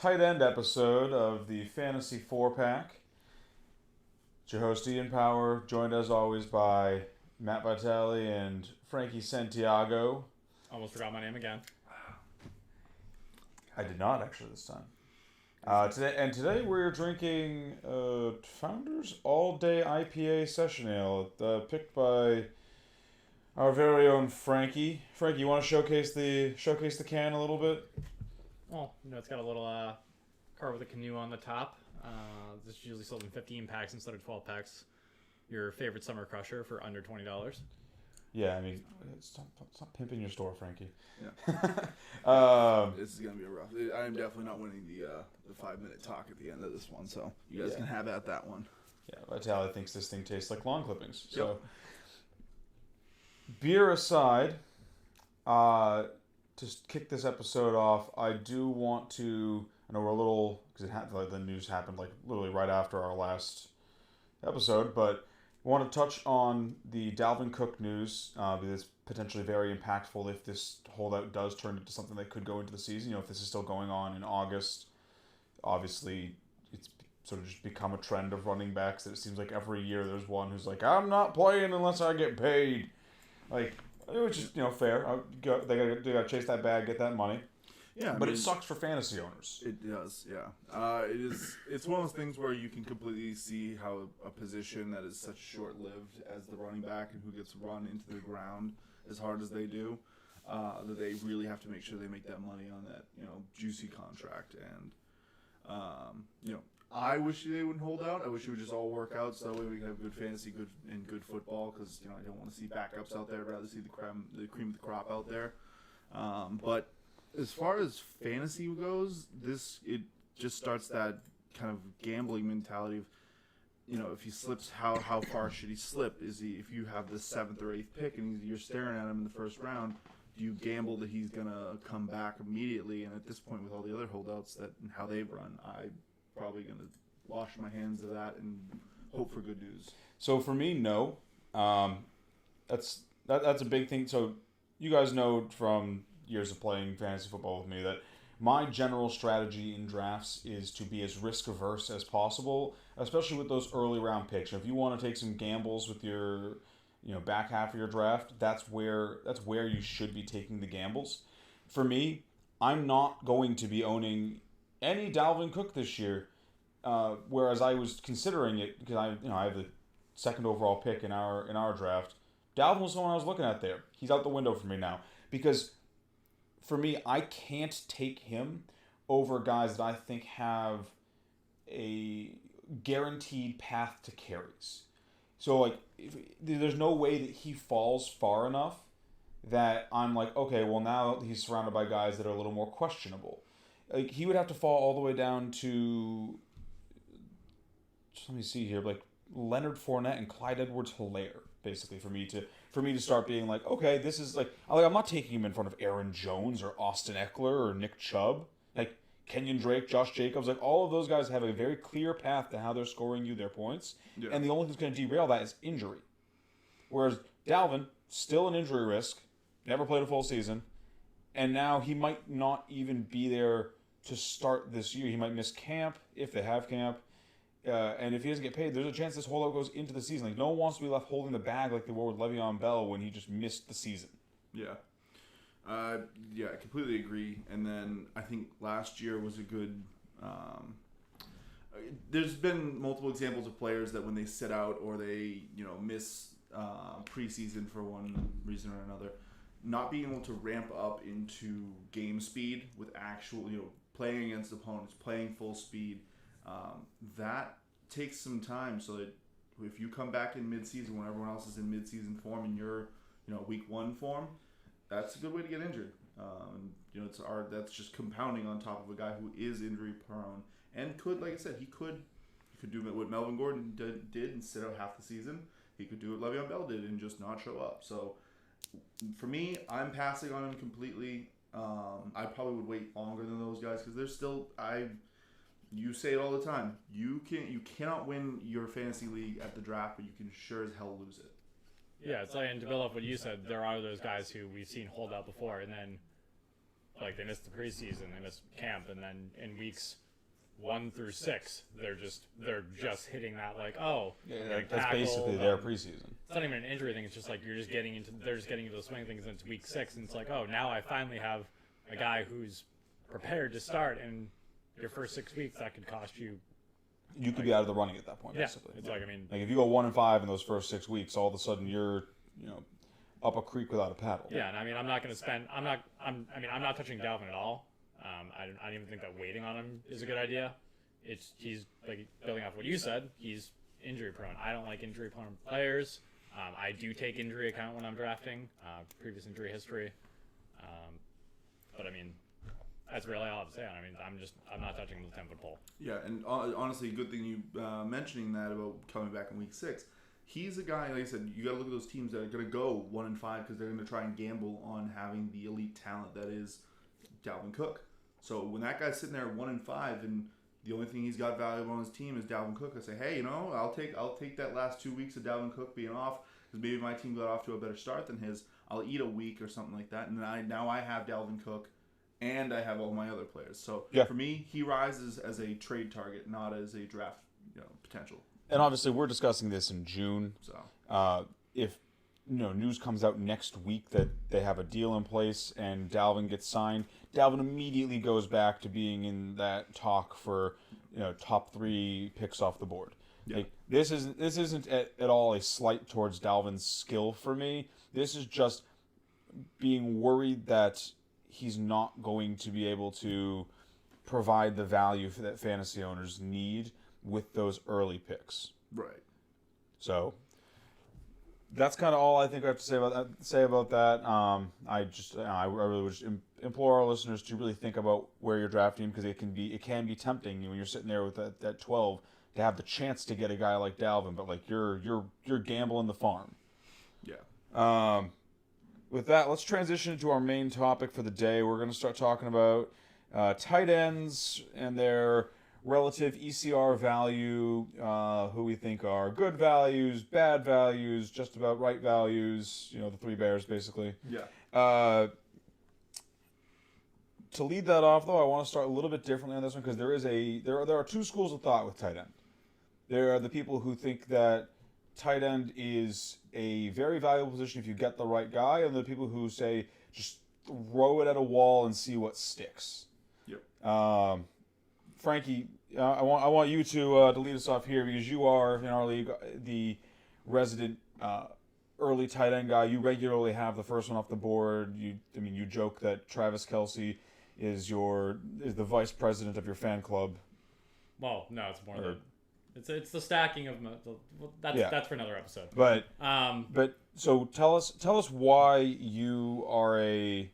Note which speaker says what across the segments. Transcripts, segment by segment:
Speaker 1: tight end episode of the Fantasy 4-Pack. It's your host, Ian Power, joined as always by Matt Vitale and Frankie Santiago.
Speaker 2: Almost forgot my name again.
Speaker 1: I did not actually this time. Today we're drinking Founders All Day IPA Session Ale, picked by our very own Frankie. Frankie, you want to showcase the can a little bit?
Speaker 2: Well, it's got a little car with a canoe on the top. This is usually sold in 15 packs instead of 12 packs. Your favorite summer crusher for under $20.
Speaker 1: Yeah, I mean, stop pimping your store, Frankie.
Speaker 3: Yeah. This is gonna be a rough. I'm definitely not winning the 5-minute talk at the end of this one, so you guys can have at that one.
Speaker 1: Yeah, Vitale thinks this thing tastes like lawn clippings. So, beer aside, to kick this episode off, I do want to. I know we're a little because the news happened like literally right after our last episode, but I want to touch on the Dalvin Cook news because it's potentially very impactful if this holdout does turn into something that could go into the season. If this is still going on in August, obviously it's sort of just become a trend of running backs that it seems like every year there's one who's like, I'm not playing unless I get paid. Like, which is fair. They gotta chase that bag, get that money.
Speaker 3: Yeah,
Speaker 1: but it sucks for fantasy owners.
Speaker 3: It does, yeah. It's one of those things where you can completely see how a position that is such short-lived as the running back and who gets run into the ground as hard as they do, that they really have to make sure they make that money on that juicy contract. And I wish they wouldn't hold out. I wish it would just all work out so that way we can have good fantasy, good football. Because I don't want to see backups out there. I'd rather see the cream of the crop out there. But as far as fantasy goes, it just starts that kind of gambling mentality of, if he slips, how far should he slip? If you have the 7th or 8th pick and you're staring at him in the first round, do you gamble that he's gonna come back immediately? And at this point, with all the other holdouts and how they've run, I'm probably gonna wash my hands of that and hope for good news.
Speaker 1: So for me, no. That's a big thing. So you guys know from years of playing fantasy football with me that my general strategy in drafts is to be as risk averse as possible, especially with those early round picks. If you want to take some gambles with your back half of your draft, that's where you should be taking the gambles. For me, I'm not going to be owning any Dalvin Cook this year, whereas I was considering it because I have the 2nd overall pick in our draft. Dalvin was someone I was looking at there. He's out the window for me now because for me, I can't take him over guys that I think have a guaranteed path to carries. So, there's no way that he falls far enough that I'm like, okay, well, now he's surrounded by guys that are a little more questionable. Like, he would have to fall all the way down to, just let me see here, like Leonard Fournette and Clyde Edwards-Helaire, basically, for me to start being like, okay, this is I'm not taking him in front of Aaron Jones or Austin Eckler or Nick Chubb. Like, Kenyon Drake, Josh Jacobs, all of those guys have a very clear path to how they're scoring you their points. Yeah. And the only thing that's going to derail that is injury. Whereas Dalvin, still an injury risk, never played a full season, and now he might not even be there to start this year. He might miss camp, if they have camp. And if he doesn't get paid, there's a chance this holdout goes into the season. Like, no one wants to be left holding the bag like they were with Le'Veon Bell when he just missed the season.
Speaker 3: Yeah. I completely agree. And then I think last year was a good... there's been multiple examples of players that when they sit out or they, miss preseason for one reason or another, not being able to ramp up into game speed with actual, playing against opponents, playing full speed, that takes some time. So that if you come back in mid-season when everyone else is in mid-season form and you're, week 1 form, that's a good way to get injured. That's just compounding on top of a guy who is injury prone and could, like I said, he could do what Melvin Gordon did and sit out half the season. He could do what Le'Veon Bell did and just not show up. So for me, I'm passing on him completely. I probably would wait longer than those guys because they're still. You say it all the time. You cannot win your fantasy league at the draft, but you can sure as hell lose it.
Speaker 2: Yeah, it's and to build off what you said, there are those guys who we've seen hold out before, and then like they missed the preseason, they missed camp, and then in weeks 1 through 6, they're just hitting that like, oh,
Speaker 1: That's
Speaker 2: tackle,
Speaker 1: basically their preseason.
Speaker 2: It's not even an injury thing. It's just like they're just getting into the swing of things, and it's week 6, and it's like, oh, now I finally have a guy who's prepared to start, and your first 6 weeks that could cost you.
Speaker 1: You could be out of the running at that point,
Speaker 2: Yeah,
Speaker 1: basically.
Speaker 2: it's like, I mean,
Speaker 1: Like if you go 1-5 in those first 6 weeks, all of a sudden you're, up a creek without a paddle.
Speaker 2: yeah, and I mean, I'm not touching Dalvin at all. I don't even think that waiting on him is a good idea. He's like building off what you said. He's injury prone. I don't like injury prone players. I do take injury account when I'm drafting, previous injury history. But I mean, that's really all I have to say. I mean, I'm not touching the 10-foot pole.
Speaker 3: Yeah, and honestly, good thing you mentioning that about coming back in week 6. He's a guy, like I said, you got to look at those teams that are going to go 1-5 because they're going to try and gamble on having the elite talent that is Dalvin Cook. So when that guy's sitting there at 1-5 and the only thing he's got valuable on his team is Dalvin Cook, I say, hey, I'll take that last 2 weeks of Dalvin Cook being off because maybe my team got off to a better start than his. I'll eat a week or something like that, and now I have Dalvin Cook and I have all my other players. So for me, he rises as a trade target, not as a draft potential.
Speaker 1: And obviously, we're discussing this in June.
Speaker 3: So
Speaker 1: If news comes out next week that they have a deal in place and Dalvin gets signed, Dalvin immediately goes back to being in that talk for top 3 picks off the board.
Speaker 3: Yeah.
Speaker 1: Like this isn't at all a slight towards Dalvin's skill for me. This is just being worried that he's not going to be able to provide the value that fantasy owners need with those early picks.
Speaker 3: right.
Speaker 1: So that's kind of all I think I have to say about that. I really would just implore our listeners to really think about where you're drafting because it can be tempting when you're sitting there with that 12 to have the chance to get a guy like Dalvin, but like you're gambling the farm.
Speaker 3: Yeah.
Speaker 1: With that, let's transition into our main topic for the day. We're going to start talking about tight ends and their relative ECR value, who we think are good values, bad values, just about right values, the 3 bears basically.
Speaker 3: Yeah.
Speaker 1: To lead that off, though, I want to start a little bit differently on this one because there are 2 schools of thought with tight end. There are the people who think that tight end is a very valuable position if you get the right guy, and the people who say just throw it at a wall and see what sticks.
Speaker 3: Yep.
Speaker 1: Frankie, I want you to lead us off here because you are in our league the resident early tight end guy. You regularly have the first one off the board. You joke that Travis Kelce is the vice president of your fan club.
Speaker 2: Well, no, it's more than it's the stacking of that's for another episode.
Speaker 1: But so tell us why you are a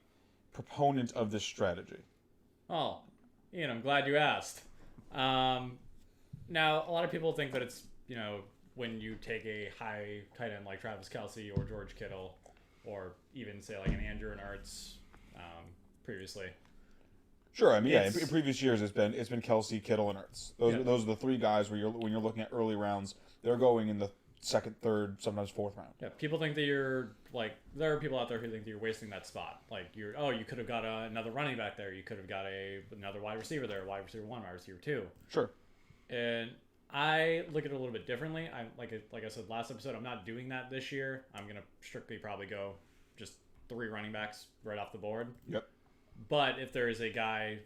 Speaker 1: proponent of this strategy.
Speaker 2: Oh, Ian, I'm glad you asked. Now, a lot of people think that it's, when you take a high tight end like Travis Kelce or George Kittle, or even say like an Andrew and Ertz previously.
Speaker 1: Sure, I mean, in previous years it's been Kelce, Kittle, and Ertz. Those are the 3 guys when you're looking at early rounds, they're going in the 2nd, 3rd, sometimes 4th round.
Speaker 2: Yeah, people think that you're like, there are people out there who think that you're wasting that spot. Like you could have got another running back there, you could have got another wide receiver there, wide receiver 1, wide receiver 2.
Speaker 1: Sure.
Speaker 2: And I look at it a little bit differently. I like I said last episode, I'm not doing that this year. I'm gonna strictly probably go just 3 running backs right off the board.
Speaker 1: Yep.
Speaker 2: But if there is a guy,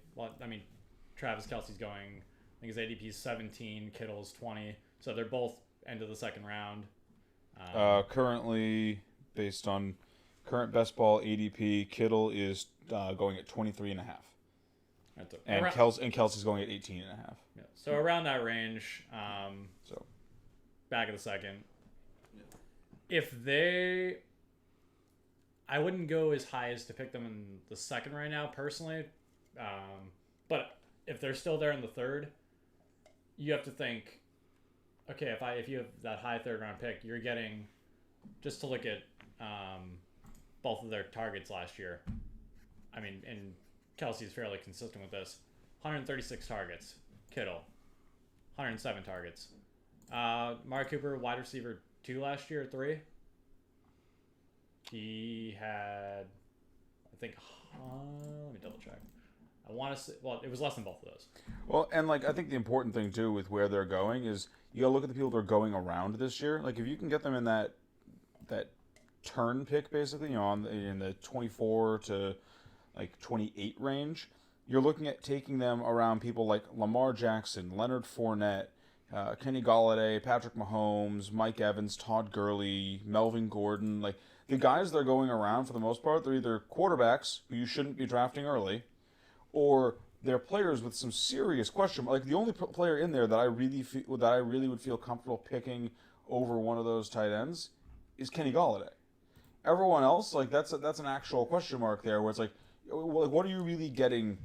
Speaker 2: Travis Kelce's going, I think his ADP is 17, Kittle's 20, so they're both end of the 2nd round.
Speaker 1: Currently, based on current best ball ADP, Kittle is going at 23.5. And Kelce's going at 18.5.
Speaker 2: Yeah, so around that range.
Speaker 1: So
Speaker 2: back of the 2nd. Yeah. I wouldn't go as high as to pick them in the 2nd right now, personally. But if they're still there in the 3rd, you have to think, okay, if you have that high 3rd round pick, you're getting, just to look at both of their targets last year. I mean, and Kelsey's fairly consistent with this. 136 targets. Kittle, 107 targets. Amari Cooper, wide receiver 2 last year, 3. He had, I I think. Let me double check. I want to say. Well, it was less than both of those.
Speaker 1: Well, and like I think the important thing too with where they're going is you gotta look at the people that are going around this year. Like if you can get them in that turn pick basically, in the 24 to like 28 range, you're looking at taking them around people like Lamar Jackson, Leonard Fournette, Kenny Galladay, Patrick Mahomes, Mike Evans, Todd Gurley, Melvin Gordon. Like the guys that are going around for the most part, they're either quarterbacks who you shouldn't be drafting early, or they're players with some serious question. Like the only player in there that I really would feel comfortable picking over one of those tight ends is Kenny Galladay. Everyone else, like that's an actual question mark there, where it's like, what are you really getting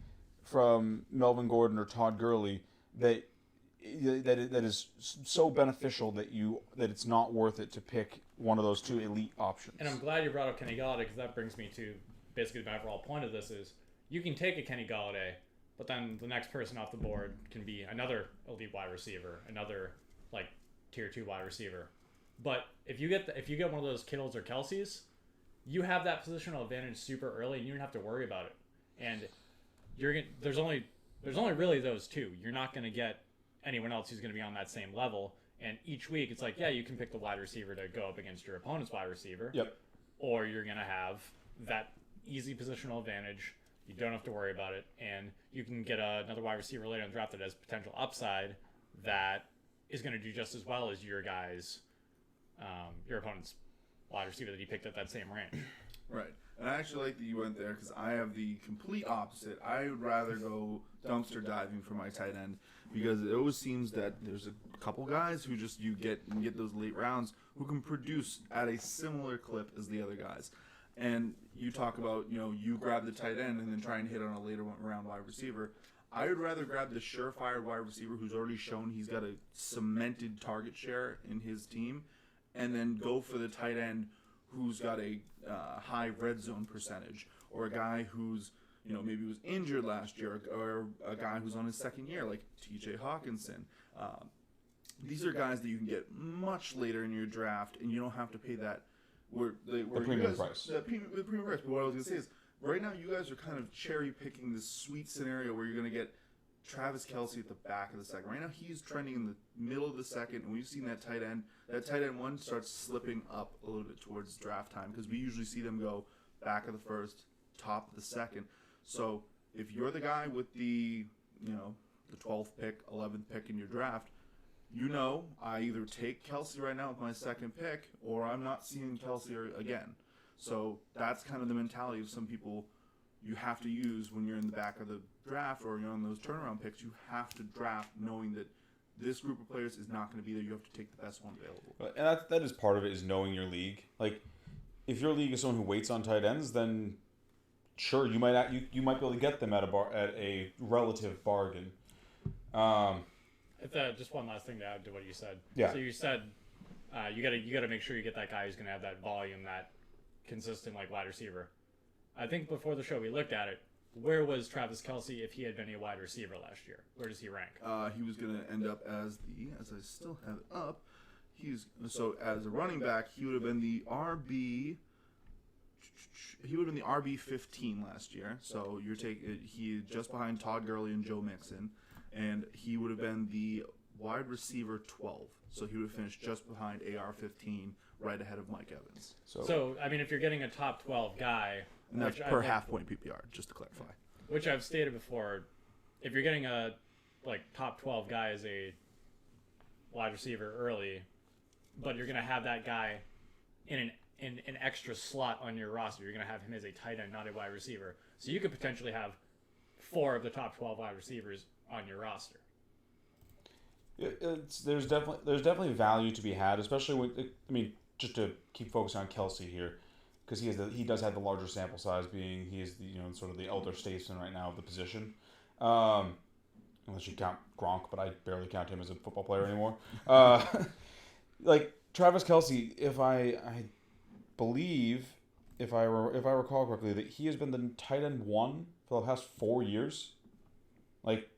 Speaker 1: from Melvin Gordon or Todd Gurley that is so beneficial that it's not worth it to pick one of those two elite options.
Speaker 2: And I'm glad you brought up Kenny Galladay because that brings me to basically my overall point of this is you can take a Kenny Galladay, but then the next person off the board can be another elite wide receiver, another like tier 2 wide receiver. But if you get one of those Kittles or Kelce's, you have that positional advantage super early, and you don't have to worry about it. And there's only really those two. You're not going to get anyone else who's going to be on that same level. And each week, it's like, yeah, you can pick the wide receiver to go up against your opponent's wide receiver.
Speaker 1: Yep.
Speaker 2: Or you're going to have that easy positional advantage. You don't have to worry about it, and you can get another wide receiver later in the draft that has potential upside that is going to do just as well as your opponent's wide receiver that he picked at that same range.
Speaker 3: Right. And I actually like that you went there because I have the complete opposite. I would rather go dumpster diving for my tight end because it always seems that there's a couple guys who just you get those late rounds who can produce at a similar clip as the other guys. And you talk about, you grab the tight end and then try and hit on a later round wide receiver. I would rather grab the surefire wide receiver who's already shown he's got a cemented target share in his team and then go for the tight end who's got a high red zone percentage, or a guy who's maybe was injured last year, or a guy who's on his second year like T.J. Hawkinson. These are guys that you can get much later in your draft, and you don't have to pay that
Speaker 1: the premium price.
Speaker 3: The premium price. But what I was going to say is, right now you guys are kind of cherry picking this sweet scenario where you're going to get Travis Kelce at the back of the second. Right now he's trending in the middle of the second, and we've seen that tight end. That tight end one starts slipping up a little bit towards draft time because we usually see them go back of the first, top of the second. So if you're the guy with the 12th pick, 11th pick in your draft, I either take Kelce right now with my second pick, or I'm not seeing Kelce again. So that's kind of the mentality of some people you have to use when you're in the back of the draft or you're on those turnaround picks. You have to draft knowing that this group of players is not going to be there. You have to take the best one available.
Speaker 1: And that is part of it, is knowing your league. Like, if your league is someone who waits on tight ends, then sure, you might be able to get them at a relative bargain.
Speaker 2: Just one last thing to add to what you said.
Speaker 1: Yeah.
Speaker 2: So you said you got to make sure you get that guy who's going to have that volume, that consistent like wide receiver. I think before the show we looked at it. Where was Travis Kelce if he had been a wide receiver last year? Where does he rank?
Speaker 3: He was going to end up as I still have it up. So as a running back, he would have been the RB. He would have been the RB 15 last year. So he just behind Todd Gurley and Joe Mixon, and he would have been the wide receiver 12. So he would have finished just behind AR 15, right ahead of Mike Evans.
Speaker 2: So I mean, if you're getting a top 12 guy.
Speaker 3: And that's per half point PPR, just to clarify.
Speaker 2: Which I've stated before, if you're getting a top 12 guy as a wide receiver early, but you're going to have that guy in an extra slot on your roster, you're going to have him as a tight end, not a wide receiver. So you could potentially have 4 of the top 12 wide receivers on your roster.
Speaker 1: There's definitely value to be had, especially just to keep focusing on Kelce here. Because he does have the larger sample size, being he is the sort of the elder statesman right now of the position, unless you count Gronk, but I barely count him as a football player anymore. Like Travis Kelce, if I believe, if I recall correctly, that he has been the tight end 1 for the past 4 years. Like,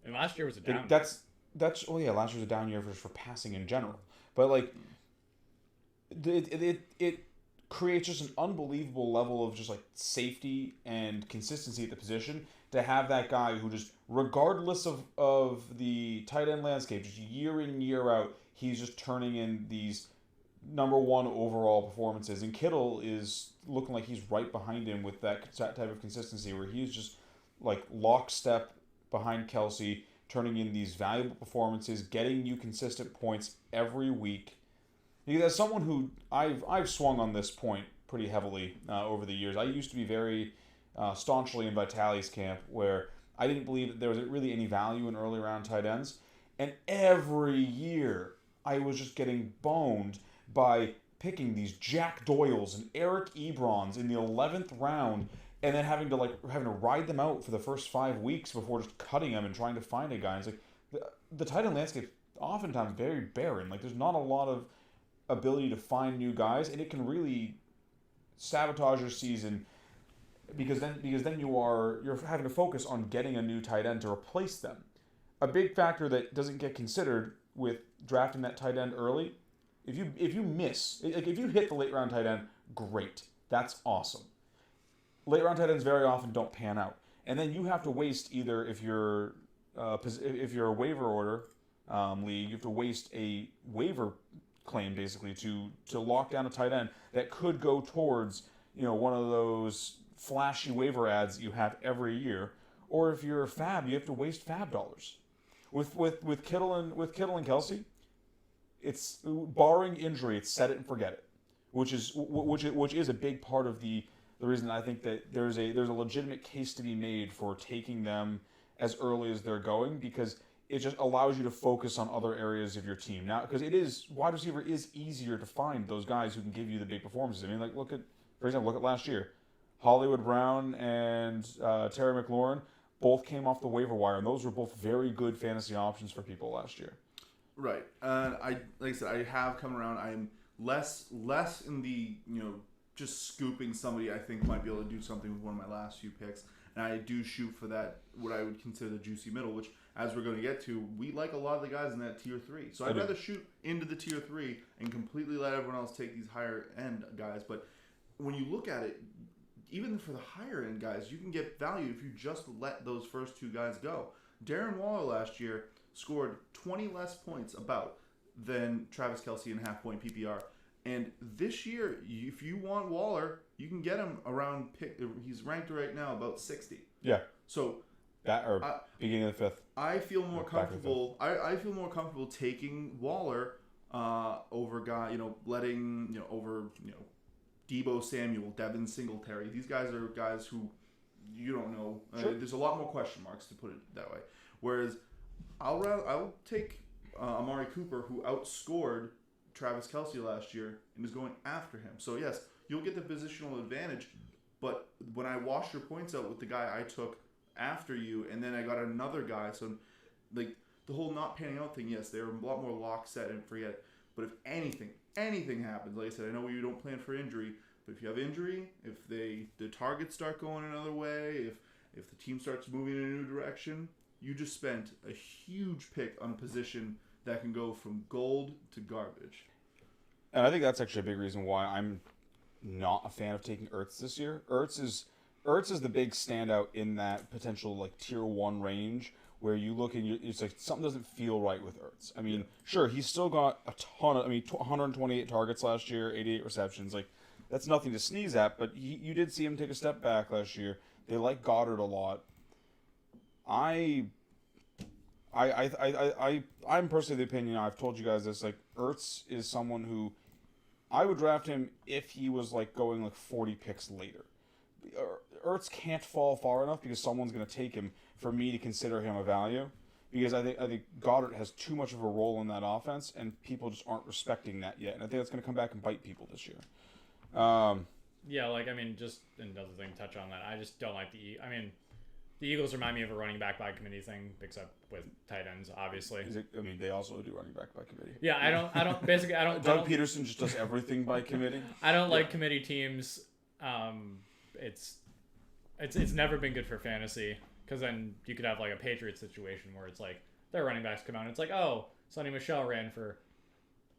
Speaker 2: and last year was a down.
Speaker 1: Last year was a down year for passing in general, but like it creates just an unbelievable level of just like safety and consistency at the position to have that guy who just, regardless of the tight end landscape, just year in, year out, he's just turning in these number one overall performances. And Kittle is looking like he's right behind him with that type of consistency where he's just like lockstep behind Kelsey, turning in these valuable performances, getting you consistent points every week. Because as someone who I've swung on this point pretty heavily over the years, I used to be very staunchly in Vitali's camp where I didn't believe that there was really any value in early round tight ends. And every year I was just getting boned by picking these Jack Doyles and Eric Ebrons in the 11th round and then having to ride them out for the first 5 weeks before just cutting them and trying to find a guy. And it's like the tight end landscape oftentimes very barren. Like there's not a lot of ability to find new guys, and it can really sabotage your season because then you're having to focus on getting a new tight end to replace them. A big factor that doesn't get considered with drafting that tight end early, if you miss, like if you hit the late round tight end, great, that's awesome. Late round tight ends very often don't pan out, and then you have to waste either if you're a waiver order league, you have to waste a waiver claim basically to lock down a tight end that could go towards one of those flashy waiver ads that you have every year, or if you're a fab, you have to waste fab dollars. With Kittle and Kelsey, it's barring injury, it's set it and forget it, which is a big part of the reason I think that there's a legitimate case to be made for taking them as early as they're going, because it just allows you to focus on other areas of your team now, because wide receiver is easier to find those guys who can give you the big performances. I mean, like look at last year, Hollywood Brown and Terry McLaurin both came off the waiver wire, and those were both very good fantasy options for people last year.
Speaker 3: Right, and like I said, I have come around. I'm less in the just scooping somebody I think might be able to do something with one of my last few picks, and I do shoot for that what I would consider the juicy middle, which, as we're going to get to, we like a lot of the guys in that tier 3. So I'd rather shoot into the tier 3 and completely let everyone else take these higher end guys. But when you look at it, even for the higher end guys, you can get value if you just let those first two guys go. Darren Waller last year scored 20 less points than Travis Kelce in half-point PPR. And this year, if you want Waller, you can get him around he's ranked right now about 60.
Speaker 1: Yeah.
Speaker 3: So
Speaker 1: beginning of the 5th.
Speaker 3: I feel more comfortable. I feel more comfortable taking Waller over letting over Deebo Samuel, Devin Singletary. These guys are guys who you don't know.
Speaker 1: Sure.
Speaker 3: There's a lot more question marks, to put it that way. Whereas I'll take Amari Cooper, who outscored Travis Kelce last year and is going after him. So yes, you'll get the positional advantage, but when I wash your points out with the guy I took after you, and then I got another guy, so like the whole not panning out thing, yes, they're a lot more lock, set, and forget. But if anything happens, like I said, I know you don't plan for injury, but if you have injury, if the targets start going another way, if the team starts moving in a new direction, you just spent a huge pick on a position that can go from gold to garbage.
Speaker 1: And I think that's actually a big reason why I'm not a fan of taking Ertz this year. Ertz is the big standout in that potential like tier 1 range where you look and it's like something doesn't feel right with Ertz. I mean, sure, he's still got a ton of 128 targets last year, 88 receptions. Like that's nothing to sneeze at, but you did see him take a step back last year. They like Goddard a lot. I'm personally of the opinion, I've told you guys this, like Ertz is someone who I would draft him if he was like going like 40 picks later. Ertz can't fall far enough because someone's going to take him for me to consider him a value, because I think Goddard has too much of a role in that offense and people just aren't respecting that yet, and I think that's going to come back and bite people this year.
Speaker 2: Yeah, like I mean, just another thing to touch on that. I just don't like the Eagles remind me of a running back by committee thing, except with tight ends, obviously.
Speaker 1: They also do running back by committee.
Speaker 2: Yeah, I don't.
Speaker 1: Doug Peterson just does everything by committee.
Speaker 2: I don't like committee teams. It's never been good for fantasy, because then you could have like a Patriots situation where it's like their running backs come out and it's like, oh, Sonny Michel ran for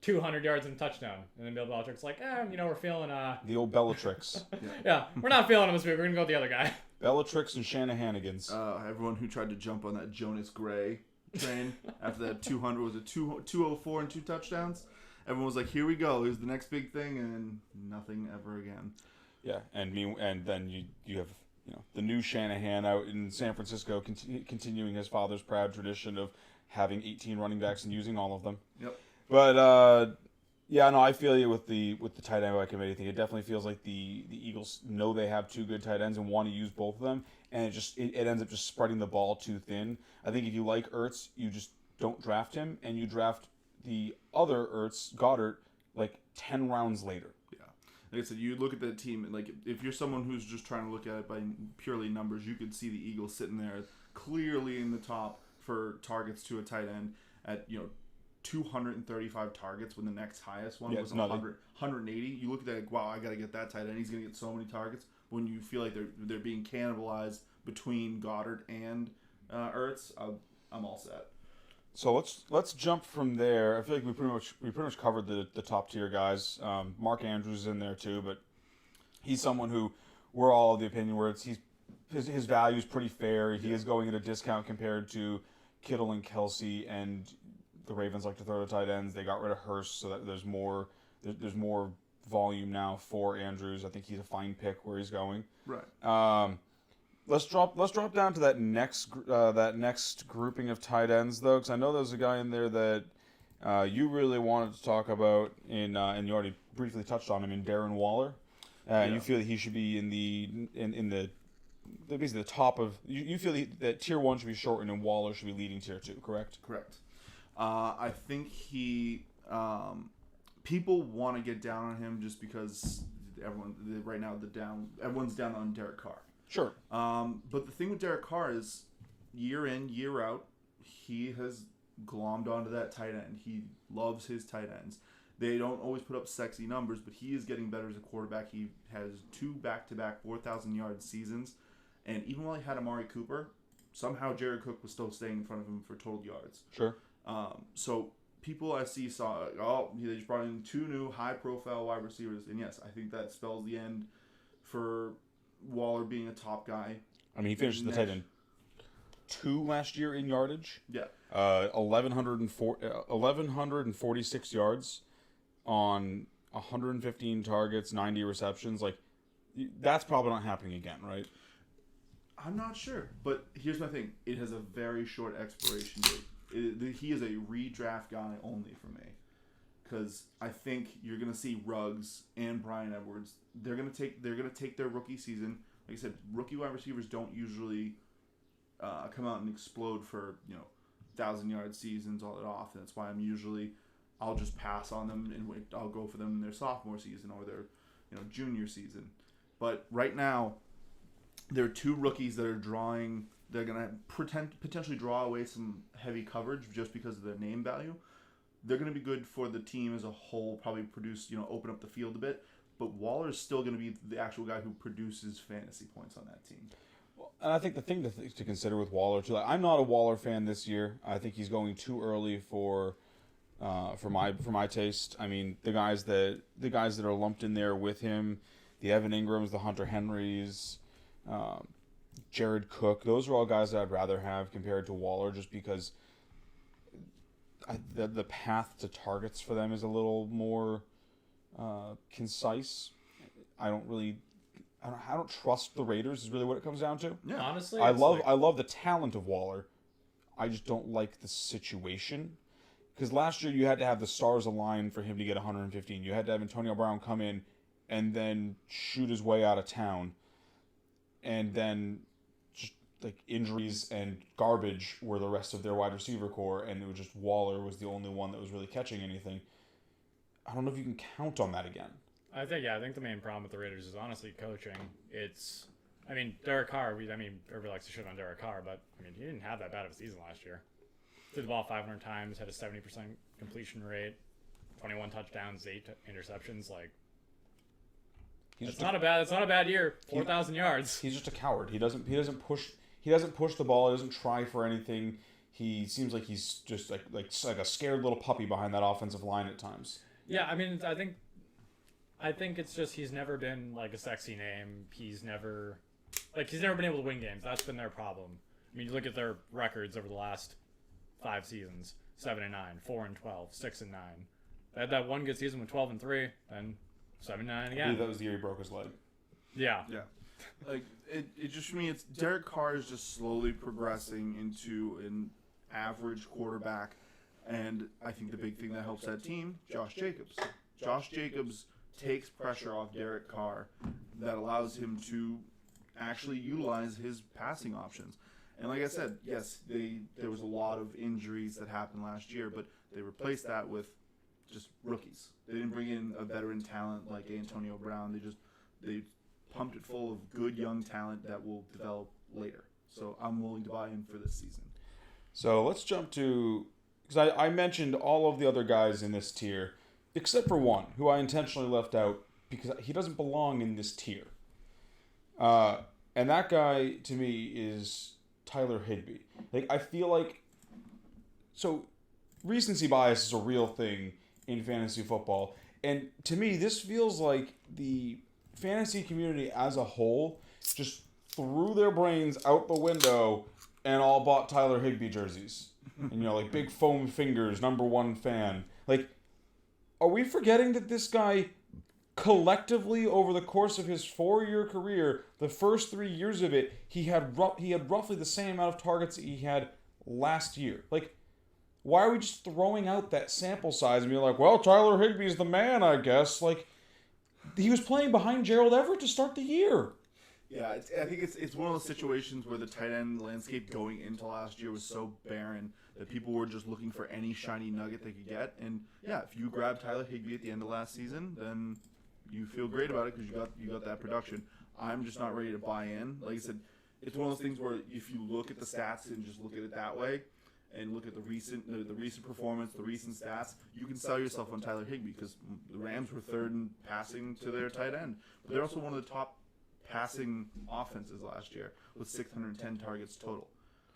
Speaker 2: 200 yards and a touchdown. And then Bill Belichick's like, we're feeling
Speaker 1: The old Bellatrix.
Speaker 2: yeah, we're not feeling him this week. We're gonna go with the other guy.
Speaker 1: Bellatrix and Shanahanigans.
Speaker 3: Everyone who tried to jump on that Jonas Gray train after that 200 was it 204 and 2 touchdowns. Everyone was like, "Here we go. Here's the next big thing," and nothing ever again.
Speaker 1: Yeah, and then you have the new Shanahan out in San Francisco, continuing his father's proud tradition of having 18 running backs and using all of them.
Speaker 3: Yep.
Speaker 1: But yeah, no, I feel you with the tight end by committee thing. It definitely feels like the Eagles know they have 2 good tight ends and want to use both of them, and it ends up just spreading the ball too thin. I think if you like Ertz, you just don't draft him, and you draft the other Ertz, Goddard, like 10 rounds later.
Speaker 3: Yeah. Like I said, you look at the team, and like if you're someone who's just trying to look at it by purely numbers, you could see the Eagles sitting there clearly in the top for targets to a tight end at 235 targets when the next highest one was 180. You look at that, like, wow, I got to get that tight end. He's going to get so many targets. When you feel like they're being cannibalized between Goddard and Ertz, I'm all set.
Speaker 1: So let's jump from there. I feel like we pretty much covered the top tier guys. Mark Andrews is in there too, but he's someone who we're all of the opinion where his value is pretty fair. He is going at a discount compared to Kittle and Kelsey, and the Ravens like to throw to tight ends. They got rid of Hurst, so that there's more volume now for Andrews. I think he's a fine pick where he's going.
Speaker 3: Right.
Speaker 1: Let's drop down to that next grouping of tight ends though, because I know there's a guy in there that you really wanted to talk about and you already briefly touched on him in Darren Waller. You feel that he should be in the basically the top of you feel that tier 1 should be shortened and Waller should be leading tier 2, correct?
Speaker 3: Correct. I think people want to get down on him just because everyone's down on Derek Carr.
Speaker 1: Sure.
Speaker 3: But the thing with Derek Carr is, year in, year out, he has glommed onto that tight end. He loves his tight ends. They don't always put up sexy numbers, but he is getting better as a quarterback. He has 2 back-to-back 4,000-yard seasons. And even while he had Amari Cooper, somehow Jared Cook was still staying in front of him for total yards.
Speaker 1: Sure.
Speaker 3: So people I see saw, they just brought in 2 new high-profile wide receivers. And yes, I think that spells the end for Waller being a top guy.
Speaker 1: I mean, he finished the tight end 2 last year in yardage.
Speaker 3: Yeah.
Speaker 1: 1,146 yards on 115 targets, 90 receptions. Like, that's probably not happening again, right?
Speaker 3: I'm not sure, but here's my thing. It has a very short expiration date. He is a redraft guy only for me, because I think you're gonna see Ruggs and Bryan Edwards. They're gonna take their rookie season. Like I said, rookie wide receivers don't usually come out and explode for 1,000-yard seasons all that often. That's why I'll just pass on them and wait. I'll go for them in their sophomore season or their junior season. But right now, there are 2 rookies that are drawing. They're gonna potentially draw away some heavy coverage just because of their name value. They're gonna be good for the team as a whole. Probably produce open up the field a bit. But Waller is still gonna be the actual guy who produces fantasy points on that team.
Speaker 1: And I think the thing to consider with Waller too, I'm not a Waller fan this year. I think he's going too early for my taste. I mean, the guys that are lumped in there with him, the Evan Ingrams, the Hunter Henrys, Jared Cook, those are all guys that I'd rather have compared to Waller, just because the path to targets for them is a little more concise. I don't trust the Raiders is really what it comes down to.
Speaker 2: Yeah, honestly,
Speaker 1: I love the talent of Waller. I just don't like the situation, because last year you had to have the stars align for him to get 115. You had to have Antonio Brown come in and then shoot his way out of town, and then just like injuries and garbage were the rest of their wide receiver core, and it was just Waller was the only one that was really catching anything. I don't know if you can count on that again.
Speaker 2: I think the main problem with the Raiders is honestly coaching. Derek Carr, everybody likes to shit on Derek Carr, but he didn't have that bad of a season last year. Threw the ball 500 times, had a 70% completion rate, 21 touchdowns, 8 interceptions. It's not a bad year. 4,000 yards.
Speaker 1: He's just a coward. He doesn't push the ball. He doesn't try for anything. he seems like he's just like a scared little puppy behind that offensive line at times.
Speaker 2: Yeah, I mean, I think it's just he's never been like a sexy name. He's never been able to win games. That's been their problem. I mean, you look at their records over the last 5 seasons: 7-9, 4-12, 6-9. They had that one good season with 12-3, then 7-9
Speaker 1: I
Speaker 2: again.
Speaker 1: believe that was the year he broke his leg.
Speaker 2: Yeah.
Speaker 3: Yeah. Like it just for me, it's Derek Carr is just slowly progressing into an average quarterback, and I think the big thing that helps that team, Josh Jacobs. Josh Jacobs takes pressure off Derek Carr that allows him to actually utilize his passing options. And like I said, yes, there was a lot of injuries that happened last year, but they replaced that with just rookies. They didn't bring in a veteran talent like Antonio Brown. They pumped it full of good young talent that will develop later. So I'm willing to buy in for this season.
Speaker 1: So let's jump to, because I mentioned all of the other guys in this tier, except for one, who I intentionally left out because he doesn't belong in this tier. And that guy, to me, is Tyler Higbee. Like, I feel like, so recency bias is a real thing in fantasy football. And to me, this feels like the fantasy community as a whole just threw their brains out the window and all bought Tyler Higbee jerseys. And, like big foam fingers, #1 fan. Like, are we forgetting that this guy collectively over the course of his 4-year career, the first 3 years of it, he had roughly the same amount of targets that he had last year? Like, why are we just throwing out that sample size and being like, well, Tyler Higbee's the man, I guess? Like, he was playing behind Gerald Everett to start the year.
Speaker 3: Yeah, I think it's one of those situations where the tight end landscape going into last year was so barren that people were just looking for any shiny nugget they could get. And yeah, if you grab Tyler Higbee at the end of last season, then you feel great about it because you got that production. I'm just not ready to buy in. Like I said, it's one of those things where if you look at the stats and just look at it that way, and look at the recent performance, the recent stats, you can sell yourself on Tyler Higbee because the Rams were third in passing to their tight end, but they're also one of the top passing offenses last year with 610 targets total.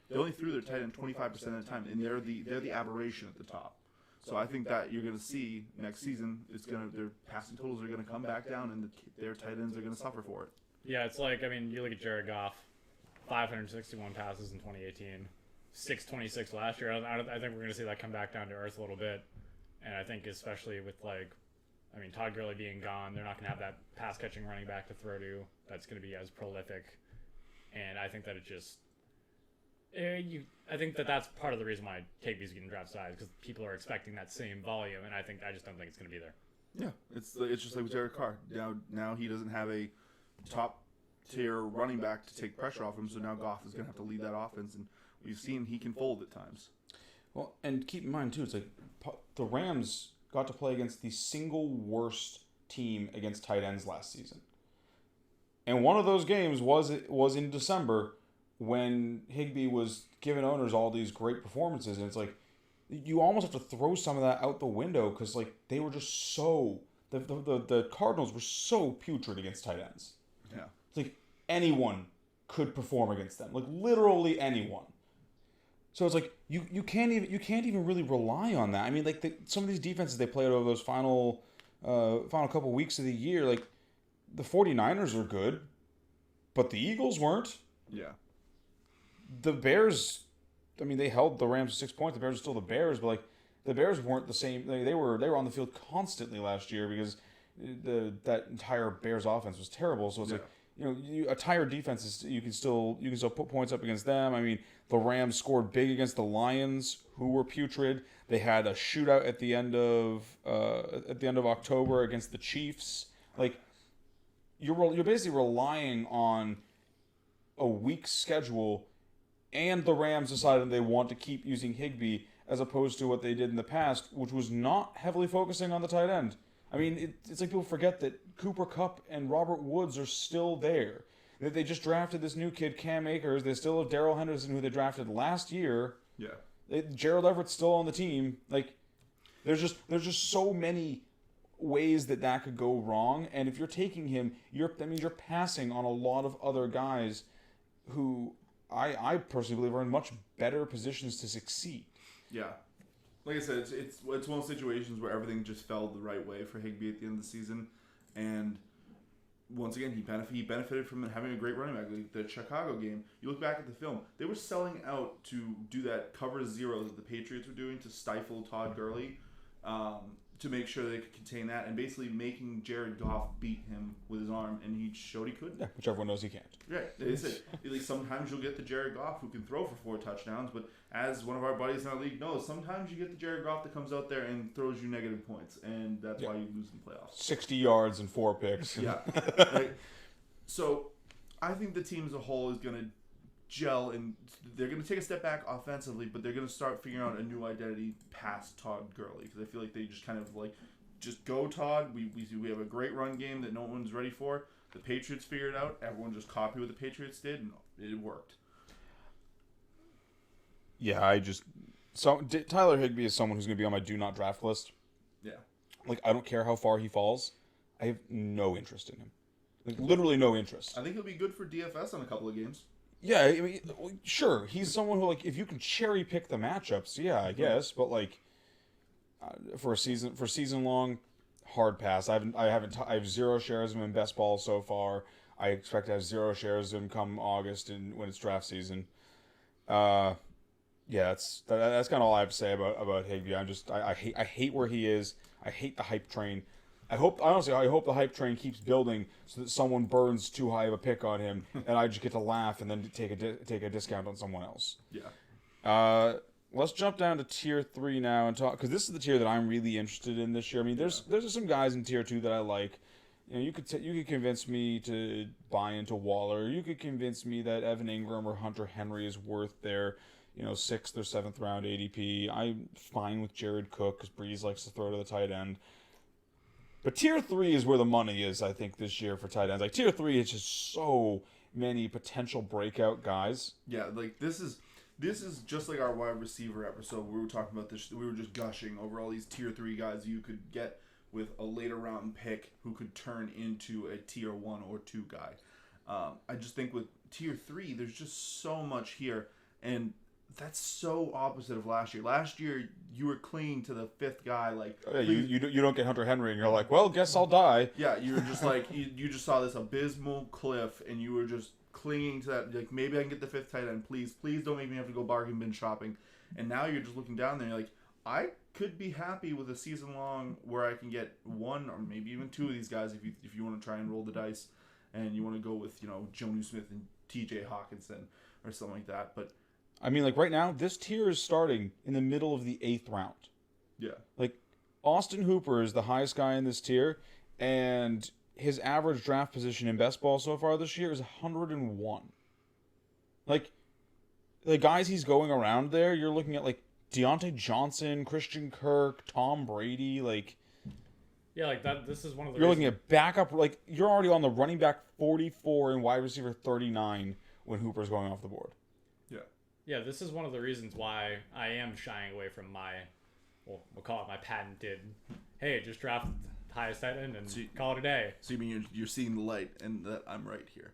Speaker 3: They only threw their tight end 25% of the time, and they're the aberration at the top. So I think that you're going to see next season their passing totals are going to come back down, and their tight ends are going to suffer for it.
Speaker 2: Yeah, it's like, I mean, you look at Jared Goff, 561 passes in 2018, 626 last year. I think we're going to see that come back down to earth a little bit, and I think especially with Todd Gurley being gone, they're not going to have that pass-catching running back to throw to that's going to be as prolific, and I think that I think that's part of the reason why Higbee's getting drafted high, because people are expecting that same volume, and I just don't think it's going to be there.
Speaker 3: Yeah, it's just like with Derek Carr. Now he doesn't have a top-tier running back to take pressure off him, so now Goff is going to have to lead that offense, and we've seen he can fold at times.
Speaker 1: Well, and keep in mind, too, it's like the Rams got to play against the single worst team against tight ends last season. And one of those games was in December when Higbee was giving owners all these great performances. And it's like, you almost have to throw some of that out the window because, like, they were just so... The Cardinals were so putrid against tight ends.
Speaker 3: Yeah.
Speaker 1: It's like anyone could perform against them. Like, literally anyone. So it's like you can't even really rely on that. I mean, like some of these defenses they played over those final couple weeks of the year, like the 49ers are good, but the Eagles weren't.
Speaker 3: Yeah.
Speaker 1: The Bears, I mean, they held the Rams to 6 points. The Bears are still the Bears, but like the Bears weren't the same. They were on the field constantly last year because that entire Bears offense was terrible. So it's like, a tired defense you can still put points up against them. I mean, the Rams scored big against the Lions, who were putrid. They had a shootout at the end of October against the Chiefs. Like, you're basically relying on a weak schedule, and the Rams decided they want to keep using Higbee as opposed to what they did in the past, which was not heavily focusing on the tight end. I mean, it's like people forget that Cooper Kupp and Robert Woods are still there. That they just drafted this new kid, Cam Akers. They still have Darrell Henderson, who they drafted last year.
Speaker 3: Yeah.
Speaker 1: Gerald Everett's still on the team. Like, there's just so many ways that could go wrong. And if you're taking him, that means you're passing on a lot of other guys who I personally believe are in much better positions to succeed.
Speaker 3: Yeah. Like I said, it's one of those situations where everything just fell the right way for Higbee at the end of the season, and once again he benefited from having a great running back. Like the Chicago game, you look back at the film, they were selling out to do that cover zero that the Patriots were doing to stifle Todd Gurley, to make sure they could contain that, and basically making Jared Goff beat him with his arm, and he showed he could.
Speaker 1: Yeah, which everyone knows he can't.
Speaker 3: Right. They said, like, sometimes you'll get the Jared Goff who can throw for 4 touchdowns, but as one of our buddies in our league knows, sometimes you get the Jared Goff that comes out there and throws you negative points, and that's why you lose in the playoffs.
Speaker 1: 60 yards and 4 picks.
Speaker 3: Yeah. Right. So I think the team as a whole is going to gel, and they're going to take a step back offensively, but they're going to start figuring out a new identity past Todd Gurley, because I feel like they just kind of like, just go Todd. We have a great run game that no one's ready for. The Patriots figured it out. Everyone just copied what the Patriots did, and it worked.
Speaker 1: Yeah, Tyler Higbee is someone who's going to be on my do not draft list.
Speaker 3: Yeah.
Speaker 1: Like, I don't care how far he falls. I have no interest in him. Like, literally no interest.
Speaker 3: I think he'll be good for DFS on a couple of games.
Speaker 1: Yeah, I mean, sure. He's someone who, like, if you can cherry pick the matchups, yeah, I guess. But, like, for season long, hard pass. I have 0 shares of him in best ball so far. I expect to have 0 shares of him come August and when it's draft season. Yeah, that's kind of all I have to say about Higbee. I hate where he is. I hate the hype train. I hope the hype train keeps building so that someone burns too high of a pick on him, and I just get to laugh and then take a discount on someone else.
Speaker 3: Yeah.
Speaker 1: Let's jump down to tier 3 now and talk, because this is the tier that I'm really interested in this year. I mean, there's some guys in tier 2 that I like. You know, you could convince me to buy into Waller. You could convince me that Evan Ingram or Hunter Henry is worth their 6th or 7th round ADP. I'm fine with Jared Cook because Breeze likes to throw to the tight end. But tier 3 is where the money is, I think, this year for tight ends. Like, tier 3 is just so many potential breakout guys.
Speaker 3: Yeah, like, this is just like our wide receiver episode. We were talking about this. We were just gushing over all these tier 3 guys you could get with a later round pick who could turn into a tier 1 or 2 guy. I just think with tier 3, there's just so much here, and that's so opposite of last year. Last year, you were clinging to the 5th guy. Like,
Speaker 1: yeah, you don't get Hunter Henry, and you're like, well, guess I'll die.
Speaker 3: Yeah, you were just like, you just saw this abysmal cliff, and you were just clinging to that. Like, maybe I can get the 5th tight end. Please don't make me have to go bargain bin shopping. And now you're just looking down there, and you're like, I could be happy with a season long where I can get 1 or maybe even 2 of these guys if you want to try and roll the dice, and you want to go with Jonnu Smith and T.J. Hawkinson or something like that. But
Speaker 1: I mean, like, right now, this tier is starting in the middle of the 8th round.
Speaker 3: yeah,
Speaker 1: Like, Austin Hooper is the highest guy in this tier, and his average draft position in best ball so far this year is 101. Like, the guys he's going around there, you're looking at, like, Deontay Johnson, Christian Kirk, Tom Brady, like...
Speaker 2: Yeah, like that. This is one of the.
Speaker 1: You're looking at backup, like, you're already on the running back 44 and wide receiver 39 when Hooper's going off the board.
Speaker 2: Yeah, this is one of the reasons why I am shying away from we'll call it my patented, hey, just draft the highest tight end and call it a day.
Speaker 3: So you mean you're seeing the light and that I'm right here?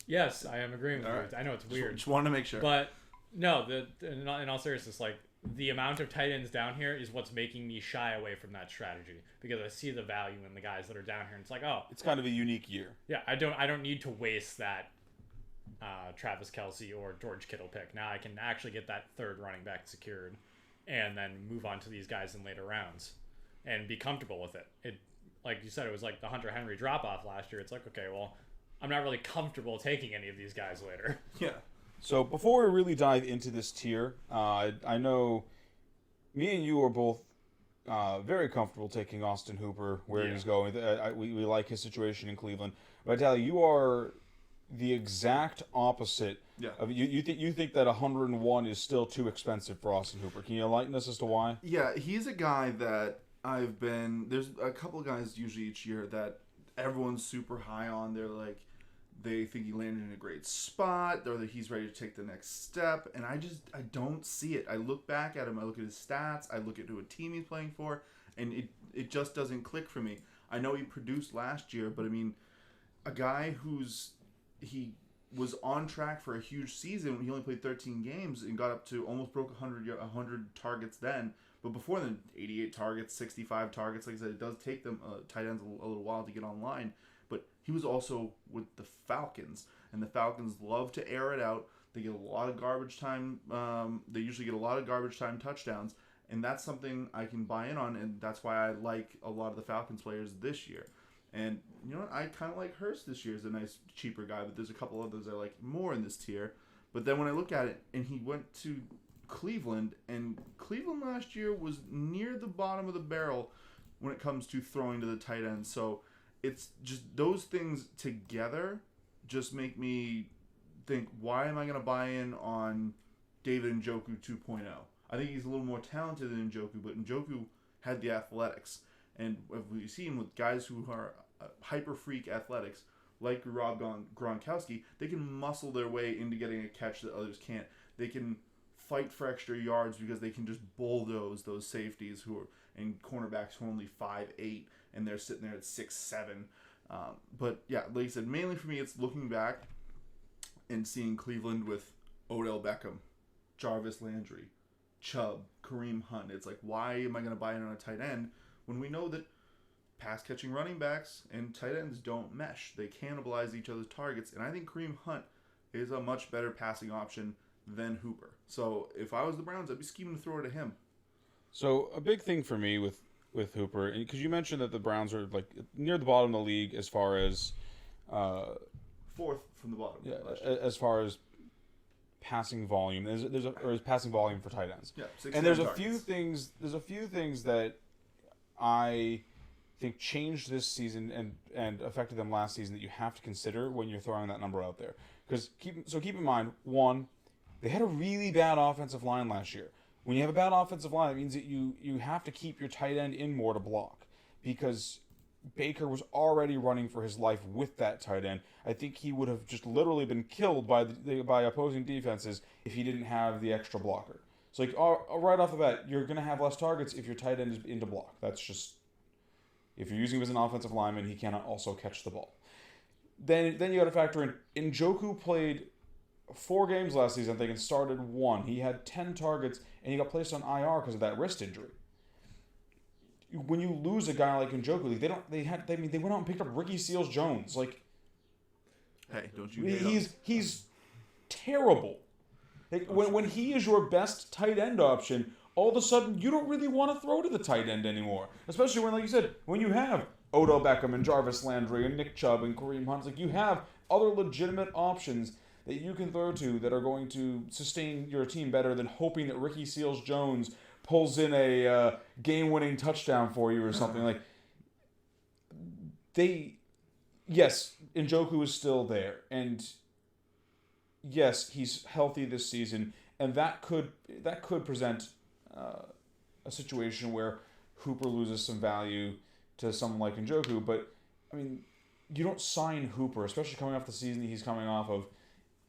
Speaker 2: Yes, I am agreeing with you.
Speaker 3: Right.
Speaker 2: I know it's weird.
Speaker 3: Just wanted to make sure.
Speaker 2: But no, in all seriousness, like, the amount of tight ends down here is what's making me shy away from that strategy, because I see the value in the guys that are down here, and it's like, oh,
Speaker 1: It's kind of a unique year.
Speaker 2: yeah, I don't need to waste that Travis Kelce or George Kittle pick. Now I can actually get that 3rd running back secured, and then move on to these guys in later rounds, and be comfortable with it. It, like you said, it was like the Hunter Henry drop off last year. It's like, okay, well, I'm not really comfortable taking any of these guys later.
Speaker 3: Yeah.
Speaker 1: So before we really dive into this tier, I know me and you are both very comfortable taking Austin Hooper where he's going. We like his situation in Cleveland. But Vitaly, you are the exact opposite.
Speaker 3: Yeah.
Speaker 1: Of you think that 101 is still too expensive for Austin Hooper. Can you enlighten us as to why?
Speaker 3: Yeah, he's a guy that there's a couple of guys usually each year that everyone's super high on. They're like, they think he landed in a great spot, or that he's ready to take the next step, and I don't see it. I look back at him, I look at his stats, I look at who a team he's playing for, and it just doesn't click for me. I know he produced last year, but I mean, a guy he was on track for a huge season. He only played 13 games and got up to almost broke 100 targets then. But before then, 88 targets, 65 targets. Like I said, it does take them tight ends a little while to get online. But he was also with the Falcons, and the Falcons love to air it out. They get a lot of garbage time. They usually get a lot of garbage time touchdowns, and that's something I can buy in on, and that's why I like a lot of the Falcons players this year. And you know what? I kind of like Hurst this year as a nice, cheaper guy, but there's a couple others I like more in this tier. But then when I look at it, and he went to Cleveland, and Cleveland last year was near the bottom of the barrel when it comes to throwing to the tight end. So it's just those things together just make me think, why am I going to buy in on David Njoku 2.0? I think he's a little more talented than Njoku, but Njoku had the athletics. And we've seen with guys who are hyper freak athletics, like Rob Gronkowski, they can muscle their way into getting a catch that others can't. They can fight for extra yards because they can just bulldoze those safeties who are and cornerbacks who are only 5'8", and they're sitting there at 6'7". But yeah, like I said, mainly for me, it's looking back and seeing Cleveland with Odell Beckham, Jarvis Landry, Chubb, Kareem Hunt. It's like, why am I going to buy in on a tight end when we know that pass-catching running backs and tight ends don't mesh? They cannibalize each other's targets, and I think Kareem Hunt is a much better passing option than Hooper. So if I was the Browns, I'd be scheming to throw it to him.
Speaker 1: So a big thing for me with Hooper, because you mentioned that the Browns are like near the bottom of the league as far as
Speaker 3: fourth from the bottom.
Speaker 1: Yeah, as far as passing volume, there's passing volume for tight ends.
Speaker 3: Yeah,
Speaker 1: and there's a few things. There's a few things that I think changed this season and affected them last season that you have to consider when you're throwing that number out there. Because keep in mind, one, they had a really bad offensive line last year. When you have a bad offensive line, it means that you have to keep your tight end in more to block, because Baker was already running for his life with that tight end. I think he would have just literally been killed by opposing defenses if he didn't have the extra blocker. So right off the bat, you're going to have less targets if your tight end is into block. That's just, if you're using him as an offensive lineman, he cannot also catch the ball. Then you got to factor in Njoku played 4 games last season, I think, and started 1. He had 10 targets, and he got placed on IR because of that wrist injury. When you lose a guy like Njoku, they went out and picked up Ricky Seals-Jones. Like,
Speaker 3: hey, don't you?
Speaker 1: He's terrible. Like, when he is your best tight end option, all of a sudden you don't really want to throw to the tight end anymore. Especially when, like you said, when you have Odell Beckham and Jarvis Landry and Nick Chubb and Kareem Hunt, like you have other legitimate options that you can throw to that are going to sustain your team better than hoping that Ricky Seals-Jones pulls in a game-winning touchdown for you or something. Like, yes, Njoku is still there, and yes, he's healthy this season, and that could present a situation where Hooper loses some value to someone like Njoku. But I mean, you don't sign Hooper, especially coming off the season that he's coming off of,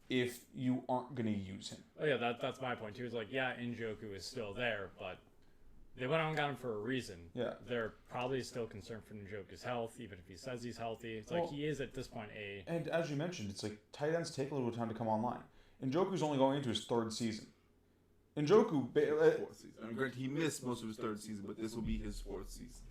Speaker 1: if you aren't going to use him.
Speaker 2: Oh yeah, that's my point too. It's like, yeah, Njoku is still there, but they went out and got him for a reason.
Speaker 1: Yeah.
Speaker 2: They're probably still concerned for Njoku's health, even if he says he's healthy. It's like he is at this point
Speaker 1: And as you mentioned, it's like tight ends take a little time to come online. Njoku's only going into his 3rd season. Njoku...
Speaker 3: 4th season. I mean, granted, he missed most of his 3rd season, but this will be his 4th season.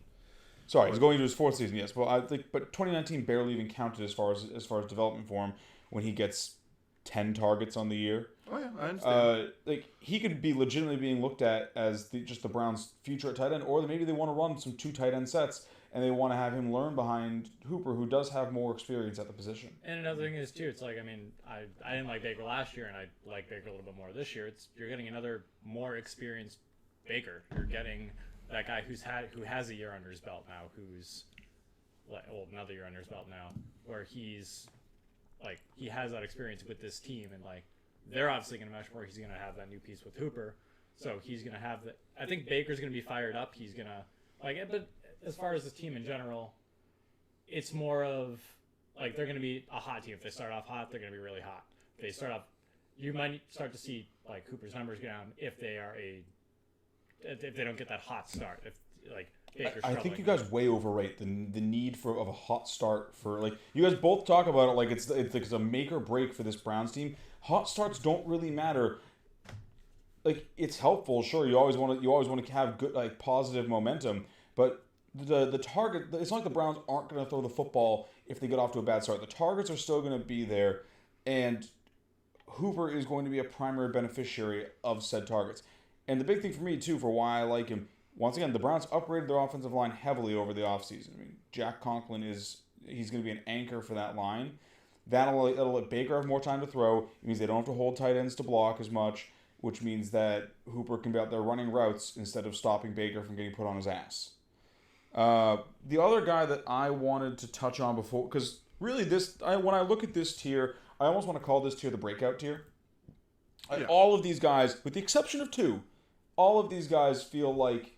Speaker 1: Sorry, he's going into his 4th season, yes. Well, but 2019 barely even counted as far as development for him when he gets 10 targets on the year.
Speaker 3: Oh yeah, I understand.
Speaker 1: He could be legitimately being looked at as just the Browns' future at tight end, or maybe they want to run some 2 tight end sets and they want to have him learn behind Hooper, who does have more experience at the position.
Speaker 2: And another thing is too, it's like, I mean, I didn't like Baker last year, and I like Baker a little bit more this year. You're getting another more experienced Baker. You're getting that guy who has a year under his belt now, another year under his belt now, where he's like, he has that experience with this team, and like, they're obviously going to mesh more. He's going to have that new piece with Hooper, so he's going to have the. I think Baker's going to be fired up. He's going to but as far as the team in general, it's more of like, they're going to be a hot team. If they start off hot, they're going to be really hot. If they start off, you might start to see like Hooper's numbers go down if they don't get that hot start. If like Baker's
Speaker 1: I think
Speaker 2: struggling.
Speaker 1: you guys way overrate the need of a hot start for, like, you guys both talk about it like it's a make or break for this Browns team. Hot starts don't really matter. Like, it's helpful, sure. You always want to have good, like, positive momentum, but the target, it's not like the Browns aren't going to throw the football if they get off to a bad start. The targets are still going to be there, and Hooper is going to be a primary beneficiary of said targets. And the big thing for me, too, for why I like him, once again, the Browns upgraded their offensive line heavily over the offseason. I mean, Jack Conklin he's going to be an anchor for that line. That'll let Baker have more time to throw. It means they don't have to hold tight ends to block as much, which means that Hooper can be out there running routes instead of stopping Baker from getting put on his ass. The other guy that I wanted to touch on before, because really when I look at this tier, I almost want to call this tier the breakout tier.
Speaker 3: Yeah.
Speaker 1: All of these guys, with the exception of two, all of these guys feel like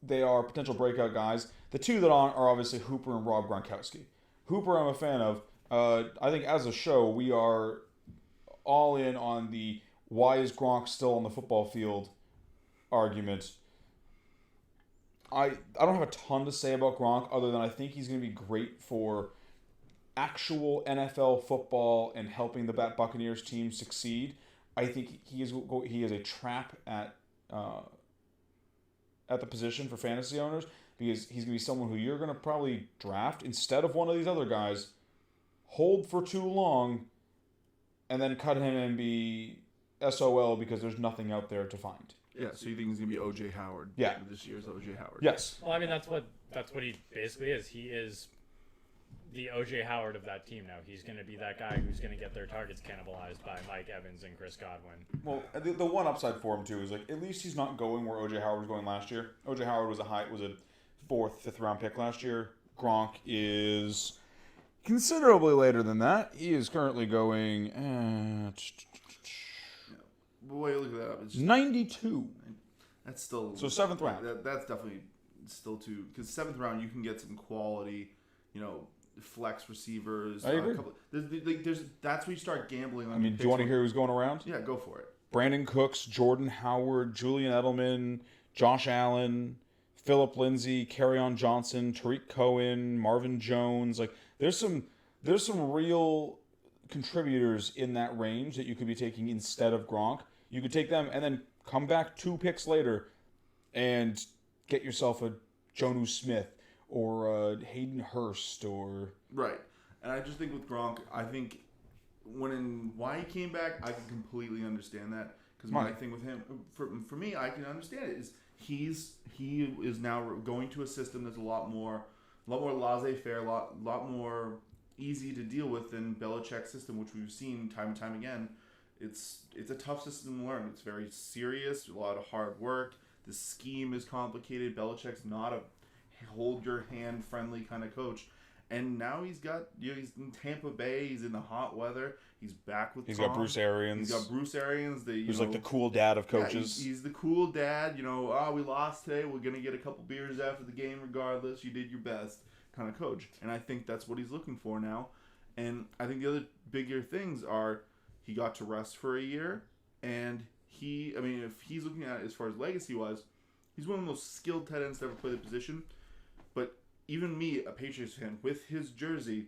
Speaker 1: they are potential breakout guys. The two that aren't are obviously Hooper and Rob Gronkowski. Hooper I'm a fan of. I think as a show, we are all in on the why is Gronk still on the football field argument. I don't have a ton to say about Gronk other than I think he's going to be great for actual NFL football and helping the Buccaneers team succeed. I think he is a trap at the position for fantasy owners because he's going to be someone who you're going to probably draft instead of one of these other guys, hold for too long, and then cut him and be SOL because there's nothing out there to find.
Speaker 3: Yeah, so you think he's gonna be O.J. Howard?
Speaker 1: Yeah.
Speaker 3: This year's O.J. Howard.
Speaker 1: Yes.
Speaker 2: Well, I mean, that's what he basically is. He is the O.J. Howard of that team now. He's going to be that guy who's going to get their targets cannibalized by Mike Evans and Chris Godwin.
Speaker 1: Well, the one upside for him too is like at least he's not going where O.J. Howard was going last year. O.J. Howard was a 4th, 5th round pick last year. Gronk is considerably later than that. He is currently going
Speaker 3: But wait, look at that up. It's
Speaker 1: 92.
Speaker 3: That's still
Speaker 1: So 7th round.
Speaker 3: That's definitely still too, because 7th round you can get some quality, flex receivers.
Speaker 1: I agree.
Speaker 3: That's where you start gambling on.
Speaker 1: I mean, do you want to hear who's going around?
Speaker 3: Yeah, go for it.
Speaker 1: Brandon Cooks, Jordan Howard, Julian Edelman, Josh Allen, Phillip Lindsay, Kerryon Johnson, Tariq Cohen, Marvin Jones. Like, there's some real contributors in that range that you could be taking instead of Gronk. You could take them and then come back 2 picks later and get yourself a Jonnu Smith or a Hayden Hurst or...
Speaker 3: Right. And I just think with Gronk, I think why he came back, I can completely understand that. Because my thing with him, for me, I can understand it, is he is now going to a system that's a lot more laissez-faire, a lot more easy to deal with than Belichick's system, which we've seen time and time again. It's a tough system to learn. It's very serious, a lot of hard work. The scheme is complicated. Belichick's not a hold your hand friendly kind of coach. And now he's in Tampa Bay. He's in the hot weather. He's back with.
Speaker 1: He's got Bruce Arians.
Speaker 3: He's got Bruce Arians.
Speaker 1: He's like the cool dad of coaches.
Speaker 3: Yeah, he's the cool dad. We lost today. We're gonna get a couple beers after the game, regardless. You did your best, kind of coach. And I think that's what he's looking for now. And I think the other bigger things are he got to rest for a year, and if he's looking at it as far as legacy wise, he's one of the most skilled tight ends to ever play the position. But even me, a Patriots fan, with his jersey,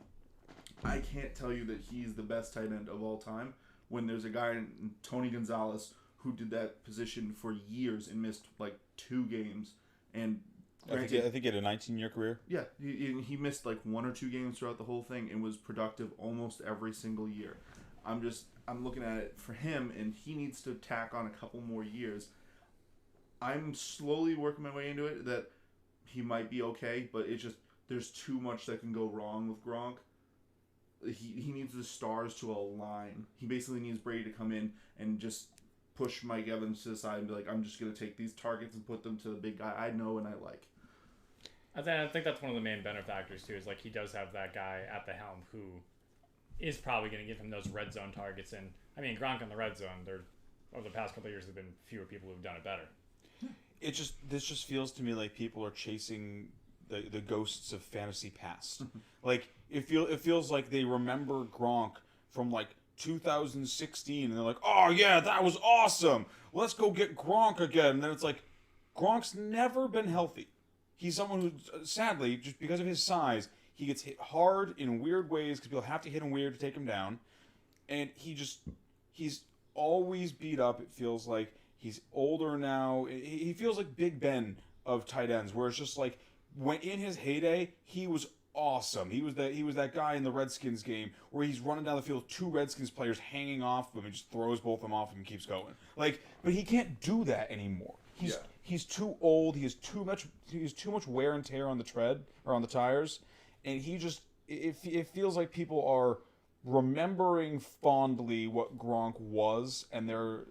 Speaker 3: I can't tell you that he's the best tight end of all time when there's a guy, Tony Gonzalez, who did that position for years and missed like 2 games. And
Speaker 1: I think he had a 19-year career.
Speaker 3: Yeah, he missed like 1 or 2 games throughout the whole thing and was productive almost every single year. I'm looking at it for him, and he needs to tack on a couple more years. I'm slowly working my way into it that he might be okay, but it's just there's too much that can go wrong with Gronk. He needs the stars to align. He basically needs Brady to come in and just push Mike Evans to the side and be like, I'm just going to take these targets and put them to the big guy I know and I like.
Speaker 2: I think that's one of the main benefactors, too, is like he does have that guy at the helm who is probably going to give him those red zone targets. And, I mean, Gronk in the red zone, over the past couple of years, there have been fewer people who've done it better.
Speaker 1: This just feels to me like people are chasing the ghosts of fantasy past. Like it feels like they remember Gronk from like 2016 and they're like, oh yeah, that was awesome. Let's go get Gronk again. And then it's like Gronk's never been healthy. he's someone who, sadly, just because of his size, he gets hit hard in weird ways because people have to hit him weird to take him down. And he's always beat up, it feels like. He's older now. He feels like Big Ben of tight ends, where it's just like, when in his heyday, he was awesome. He was that guy in the Redskins game where he's running down the field, 2 Redskins players hanging off him and just throws both of them off and keeps going. Like, but he can't do that anymore. He's too old. He has too much wear and tear on the tread or on the tires, and it feels like people are remembering fondly what Gronk was, and they're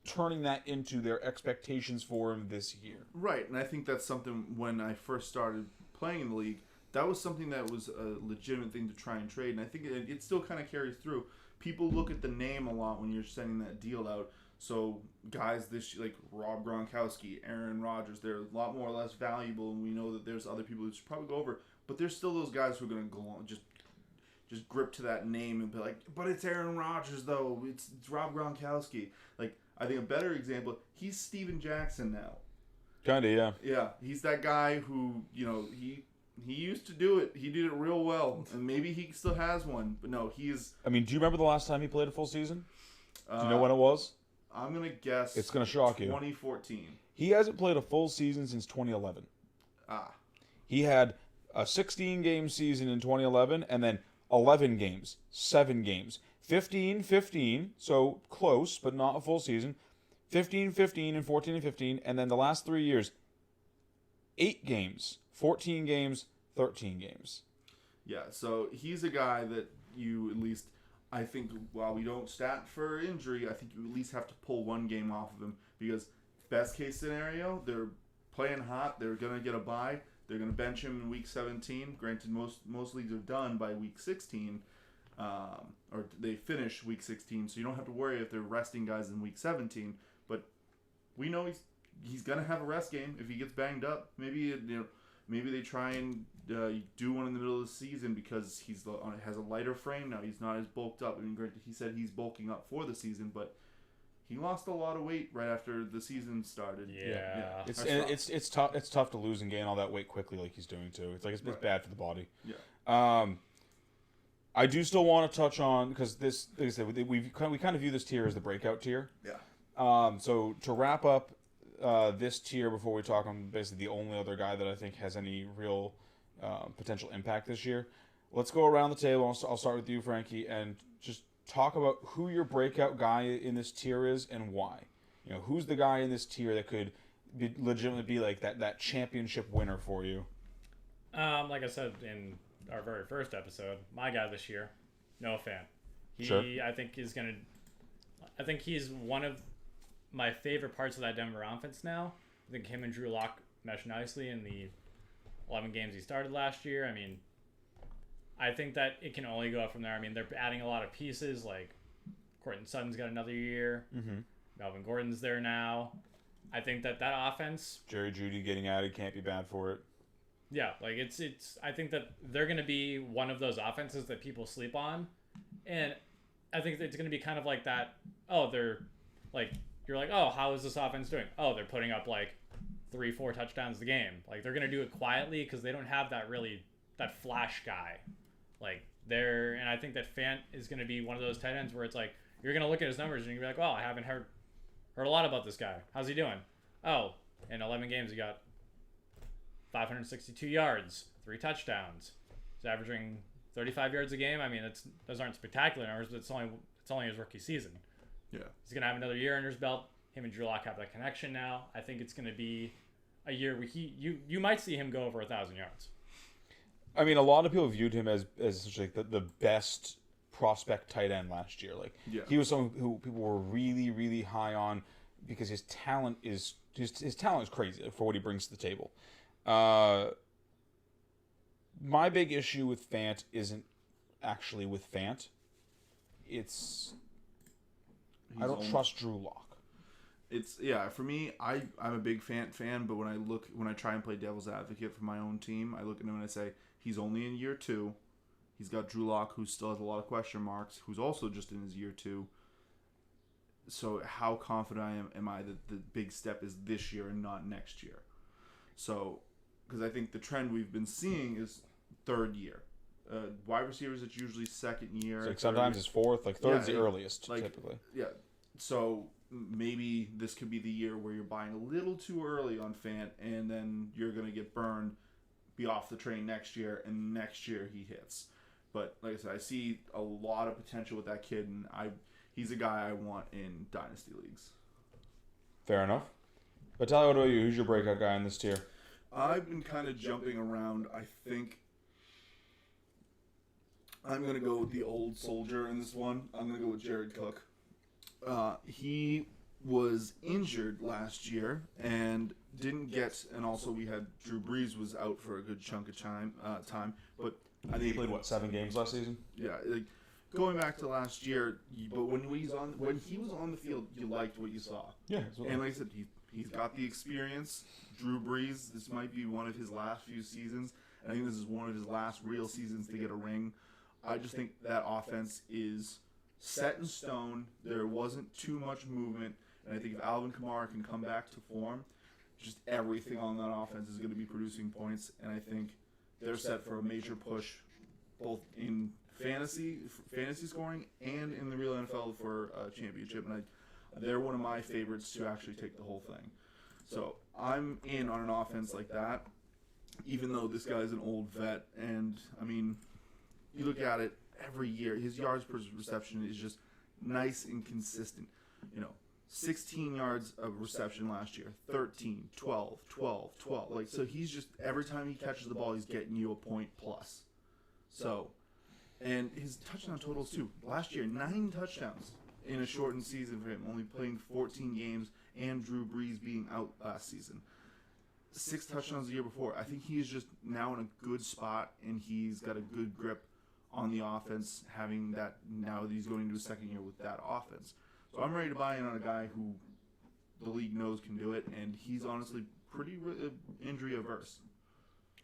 Speaker 1: turning that into their expectations for him this year.
Speaker 3: Right, and I think that's something when I first started playing in the league, that was something that was a legitimate thing to try and trade, and I think it still kind of carries through. People look at the name a lot when you're sending that deal out. So guys like Rob Gronkowski, Aaron Rodgers, they're a lot more or less valuable, and we know that there's other people who should probably go over, but there's still those guys who are going to go on, just grip to that name and be like, but it's Aaron Rodgers though, it's Rob Gronkowski. Like, I think a better example, he's Steven Jackson now.
Speaker 1: Kinda, yeah.
Speaker 3: Yeah, he's that guy who, he used to do it. He did it real well, and maybe he still has one. But no, he's.
Speaker 1: I mean, do you remember the last time he played a full season? Do you know when it was?
Speaker 3: I'm gonna guess.
Speaker 1: It's gonna shock you.
Speaker 3: 2014.
Speaker 1: He hasn't played a full season since 2011. He had a 16-game season in 2011, and then 11 games, 7 games, 15, so close, but not a full season. 15, and 14 and 15, and then the last 3 years, 8 games, 14 games, 13 games.
Speaker 3: Yeah, so he's a guy that you at least, I think, while we don't stat for injury, I think you at least have to pull 1 game off of him, because best case scenario, they're playing hot, they're going to get a bye, they're going to bench him in week 17. Granted, most leagues are done by week 16, or they finish week 16, so you don't have to worry if they're resting guys in week 17. But we know he's gonna have a rest game if he gets banged up. Maybe they try and do one in the middle of the season because has a lighter frame now. He's not as bulked up. I mean, granted, he said he's bulking up for the season, but he lost a lot of weight right after the season started.
Speaker 2: Yeah.
Speaker 1: It's tough. It's tough to lose and gain all that weight quickly, like he's doing too. It's like it's bad for the body.
Speaker 3: Yeah.
Speaker 1: I do still want to touch on, because this, like I said, we kind of view this tier as the breakout tier.
Speaker 3: Yeah.
Speaker 1: So to wrap up this tier before we talk on basically the only other guy that I think has any real potential impact this year, let's go around the table. I'll start with you, Frankie, and just talk about who your breakout guy in this tier is and why. Who's the guy in this tier that could legitimately be like that championship winner for you?
Speaker 2: Like I said in our very first episode, my guy this year, Noah Fant. I think he's one of my favorite parts of that Denver offense now. I think him and Drew Lock mesh nicely in the 11 games he started last year. I mean, I think that it can only go up from there. I mean, they're adding a lot of pieces, like Courtland Sutton's got another year. Mm-hmm. Melvin Gordon's there now. I think that offense...
Speaker 1: Jerry Jeudy getting added can't be bad for it.
Speaker 2: Yeah, like it's. I think that they're going to be one of those offenses that people sleep on, and I think it's going to be kind of like that. Oh, they're like, you're like, oh, how is this offense doing? Oh, they're putting up like 3-4 touchdowns a game. Like, they're going to do it quietly because they don't have that flash guy. Like, and I think that Fant is going to be one of those tight ends where it's like, you're going to look at his numbers and you're going to be like, oh, I haven't heard a lot about this guy. How's he doing? Oh, in 11 games he got 562 yards, 3 touchdowns. He's averaging 35 yards a game. I mean, those aren't spectacular numbers, but it's only his rookie season.
Speaker 3: Yeah.
Speaker 2: He's going to have another year under his belt. Him and Drew Lock have that connection now. I think it's going to be a year where you might see him go over 1,000 yards.
Speaker 1: I mean, a lot of people viewed him as essentially the best prospect tight end last year. Like, he was someone who people were really, really high on because his talent is crazy for what he brings to the table. My big issue with Fant isn't actually with Fant. I don't trust Drew Lock.
Speaker 3: For me, I'm a big Fant fan, but when I try and play devil's advocate for my own team, I look at him and I say, he's only in year 2. He's got Drew Lock, who still has a lot of question marks, who's also just in his year 2. So how confident am I that the big step is this year and not next year? So, because I think the trend we've been seeing is third year. Wide receivers, it's usually second year.
Speaker 1: Like sometimes it's fourth. Like third's the earliest,
Speaker 3: like,
Speaker 1: typically.
Speaker 3: Yeah. So maybe this could be the year where you're buying a little too early on Fant, and then you're going to get burned, be off the train next year, and next year he hits. But like I said, I see a lot of potential with that kid, and he's a guy I want in dynasty leagues.
Speaker 1: Fair enough. But tell me, what about you? Who's your breakout guy in this tier?
Speaker 3: I've been kind of jumping around. I think I'm going to go with the old soldier in this one. I'm going to go with Jared Cook. He was injured last year and didn't get, and also we had Drew Brees was out for a good chunk of time. But I think
Speaker 1: He played 7 games last season?
Speaker 3: Yeah, like going back to last year, but when he was on the field, you liked what you saw.
Speaker 1: Yeah.
Speaker 3: And like I said, he's got the experience. Drew Brees, this might be one of his last few seasons. I think this is one of his last real seasons to get a ring. I just think that offense is set in stone. There wasn't too much movement. And I think if Alvin Kamara can come back to form, just everything on that offense is going to be producing points. And I think they're set for a major push, both in fantasy scoring and in the real NFL for a championship. And they're one of my favorites to actually take the whole thing. So I'm in on an offense like that, even though this guy's an old vet. And, I mean, you look at it every year, his yards per reception is just nice and consistent. 16 yards of reception last year, 13, 12, 12, 12. Like, so he's just, every time he catches the ball, he's getting you a point plus. So, and his touchdown totals too. Last year, 9 touchdowns in a shortened season for him, only playing 14 games and Drew Brees being out last season. 6 touchdowns the year before. I think he is just now in a good spot, and he's got a good grip on the offense, having that now that he's going into his second year with that offense. So I'm ready to buy in on a guy who the league knows can do it, and he's honestly pretty injury averse.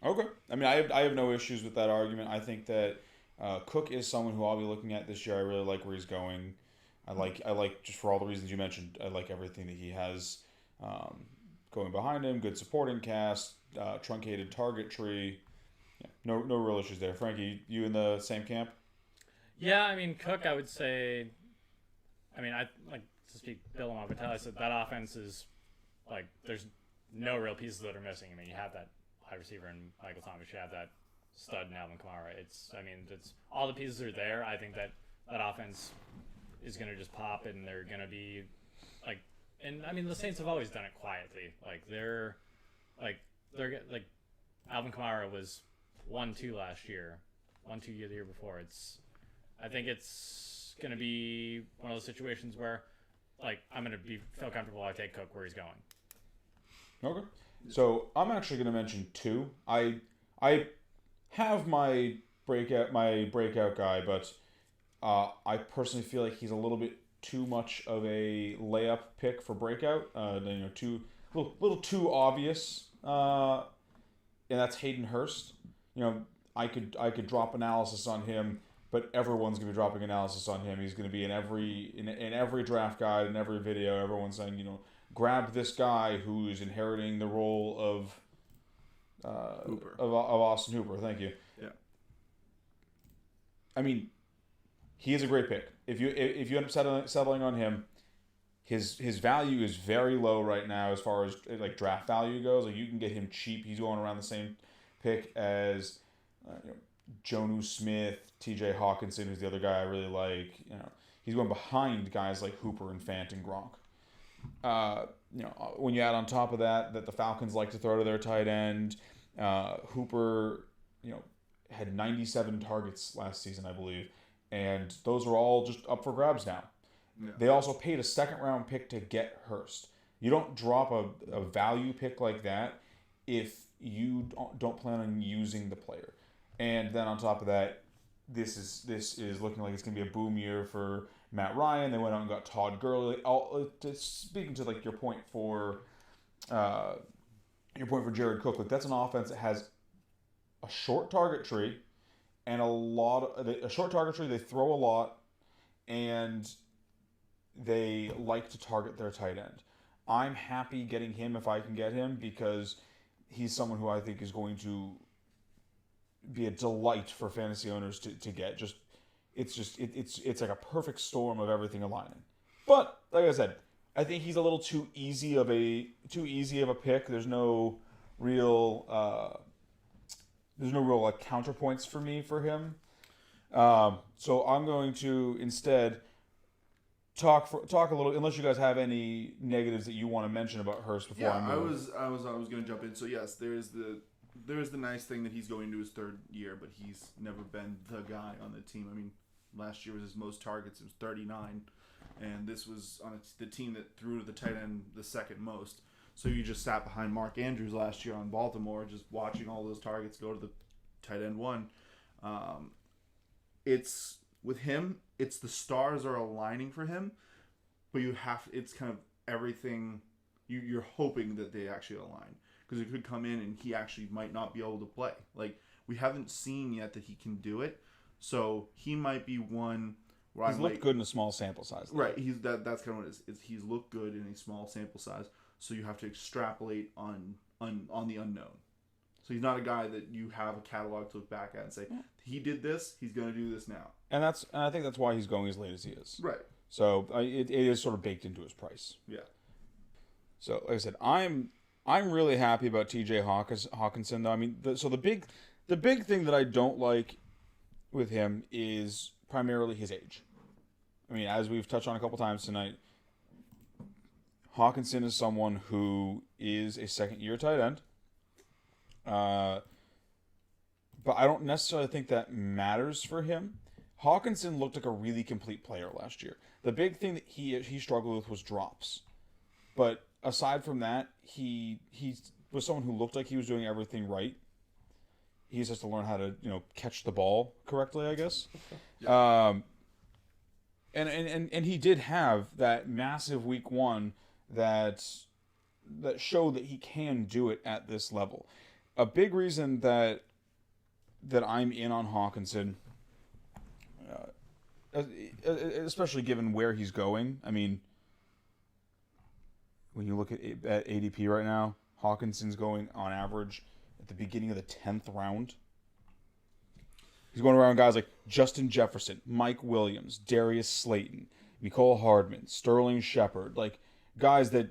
Speaker 1: Okay. I mean, I have no issues with that argument. I think that Cook is someone who I'll be looking at this year. I really like where he's going. I like just for all the reasons you mentioned. I like everything that he has going behind him. Good supporting cast, truncated target tree. Yeah, no real issues there. Frankie, you in the same camp?
Speaker 2: Yeah, I mean, Cook, I would say. I mean, I like to speak Bill and Patel. I said that offense is like there's no real pieces that are missing. I mean, you have that wide receiver in Michael Thomas. You have that stud in Alvin Kamara. It's all the pieces are there. I think that offense is going to just pop, and they're going to be like, and I mean, the Saints have always done it quietly. They're Alvin Kamara was 1-2 last year, 1-2 the year before. I think it's going to be one of those situations where, I'm going to feel comfortable. I take Cook where he's going.
Speaker 1: Okay. So I'm actually going to mention 2. I have my breakout guy, but I personally feel like he's a little bit too much of a layup pick for breakout. Little too obvious. And that's Hayden Hurst. I could drop analysis on him, but everyone's gonna be dropping analysis on him. He's gonna be in every draft guide, in every video. Everyone's saying, grab this guy who's inheriting the role of
Speaker 3: Hooper.
Speaker 1: of Austin Hooper. Thank you.
Speaker 3: Yeah.
Speaker 1: I mean, he is a great pick. If you end up settling on him, his value is very low right now as far as draft value goes. Like, you can get him cheap. He's going around the same pick as Jonnu Smith, T.J. Hawkinson, who's the other guy I really like. He's going behind guys like Hooper and Fant and Gronk. When you add on top of that the Falcons like to throw to their tight end, Hooper, had 97 targets last season, I believe, and those are all just up for grabs now.
Speaker 3: Yeah.
Speaker 1: They also paid a second-round pick to get Hurst. You don't drop a value pick like that if you don't plan on using the player. And then on top of that, this is looking like it's going to be a boom year for Matt Ryan. They went out and got Todd Gurley. Speaking to your point for Jared Cook, that's an offense that has a short target tree and a short target tree. They throw a lot, and they like to target their tight end. I'm happy getting him if I can get him, because he's someone who I think is going to be a delight for fantasy owners to get. It's like a perfect storm of everything aligning. But like I said, I think he's a little too easy of a pick. There's no real like counterpoints for me for him. So I'm going to instead talk a little. Unless you guys have any negatives that you want to mention about Hurst before I move.
Speaker 3: I was going to jump in. So yes, there is the nice thing that he's going into his third year, but he's never been the guy on the team. I mean, last year was his most targets. It was 39, and this was on the team that threw to the tight end the second most. So you just sat behind Mark Andrews last year on Baltimore, just watching all those targets go to the tight end one. It's with him. It's the stars are aligning for him, but it's kind of everything. You're hoping that they actually align because it could come in and he actually might not be able to play. Like we haven't seen yet that he can do it, so he might be one. Where
Speaker 1: he's looked good in a small sample size.
Speaker 3: Right. That's kind of what it is. He's looked good in a small sample size. So you have to extrapolate on the unknown. So he's not a guy that you have a catalog to look back at and say, he did this, he's going to do this now.
Speaker 1: And I think that's why he's going as late as he is.
Speaker 3: Right.
Speaker 1: So it is sort of baked into his price.
Speaker 3: Yeah.
Speaker 1: So like I said, I'm really happy about T.J. Hawkinson though. I mean, the big thing that I don't like with him is primarily his age. I mean, as we've touched on a couple times tonight, Hawkinson is someone who is a second-year tight end. But I don't necessarily think that matters for him. Hawkinson looked like a really complete player last year. The big thing that he struggled with was drops. But aside from that, he was someone who looked like he was doing everything right. He just has to learn how to, catch the ball correctly, I guess. Yeah. And he did have that massive week one that showed that he can do it at this level. A big reason that I'm in on Hawkinson, especially given where he's going. I mean, when you look at ADP right now, Hawkinson's going on average at the beginning of the 10th round. He's going around guys like Justin Jefferson, Mike Williams, Darius Slayton, Mecole Hardman, Sterling Shepard, like guys that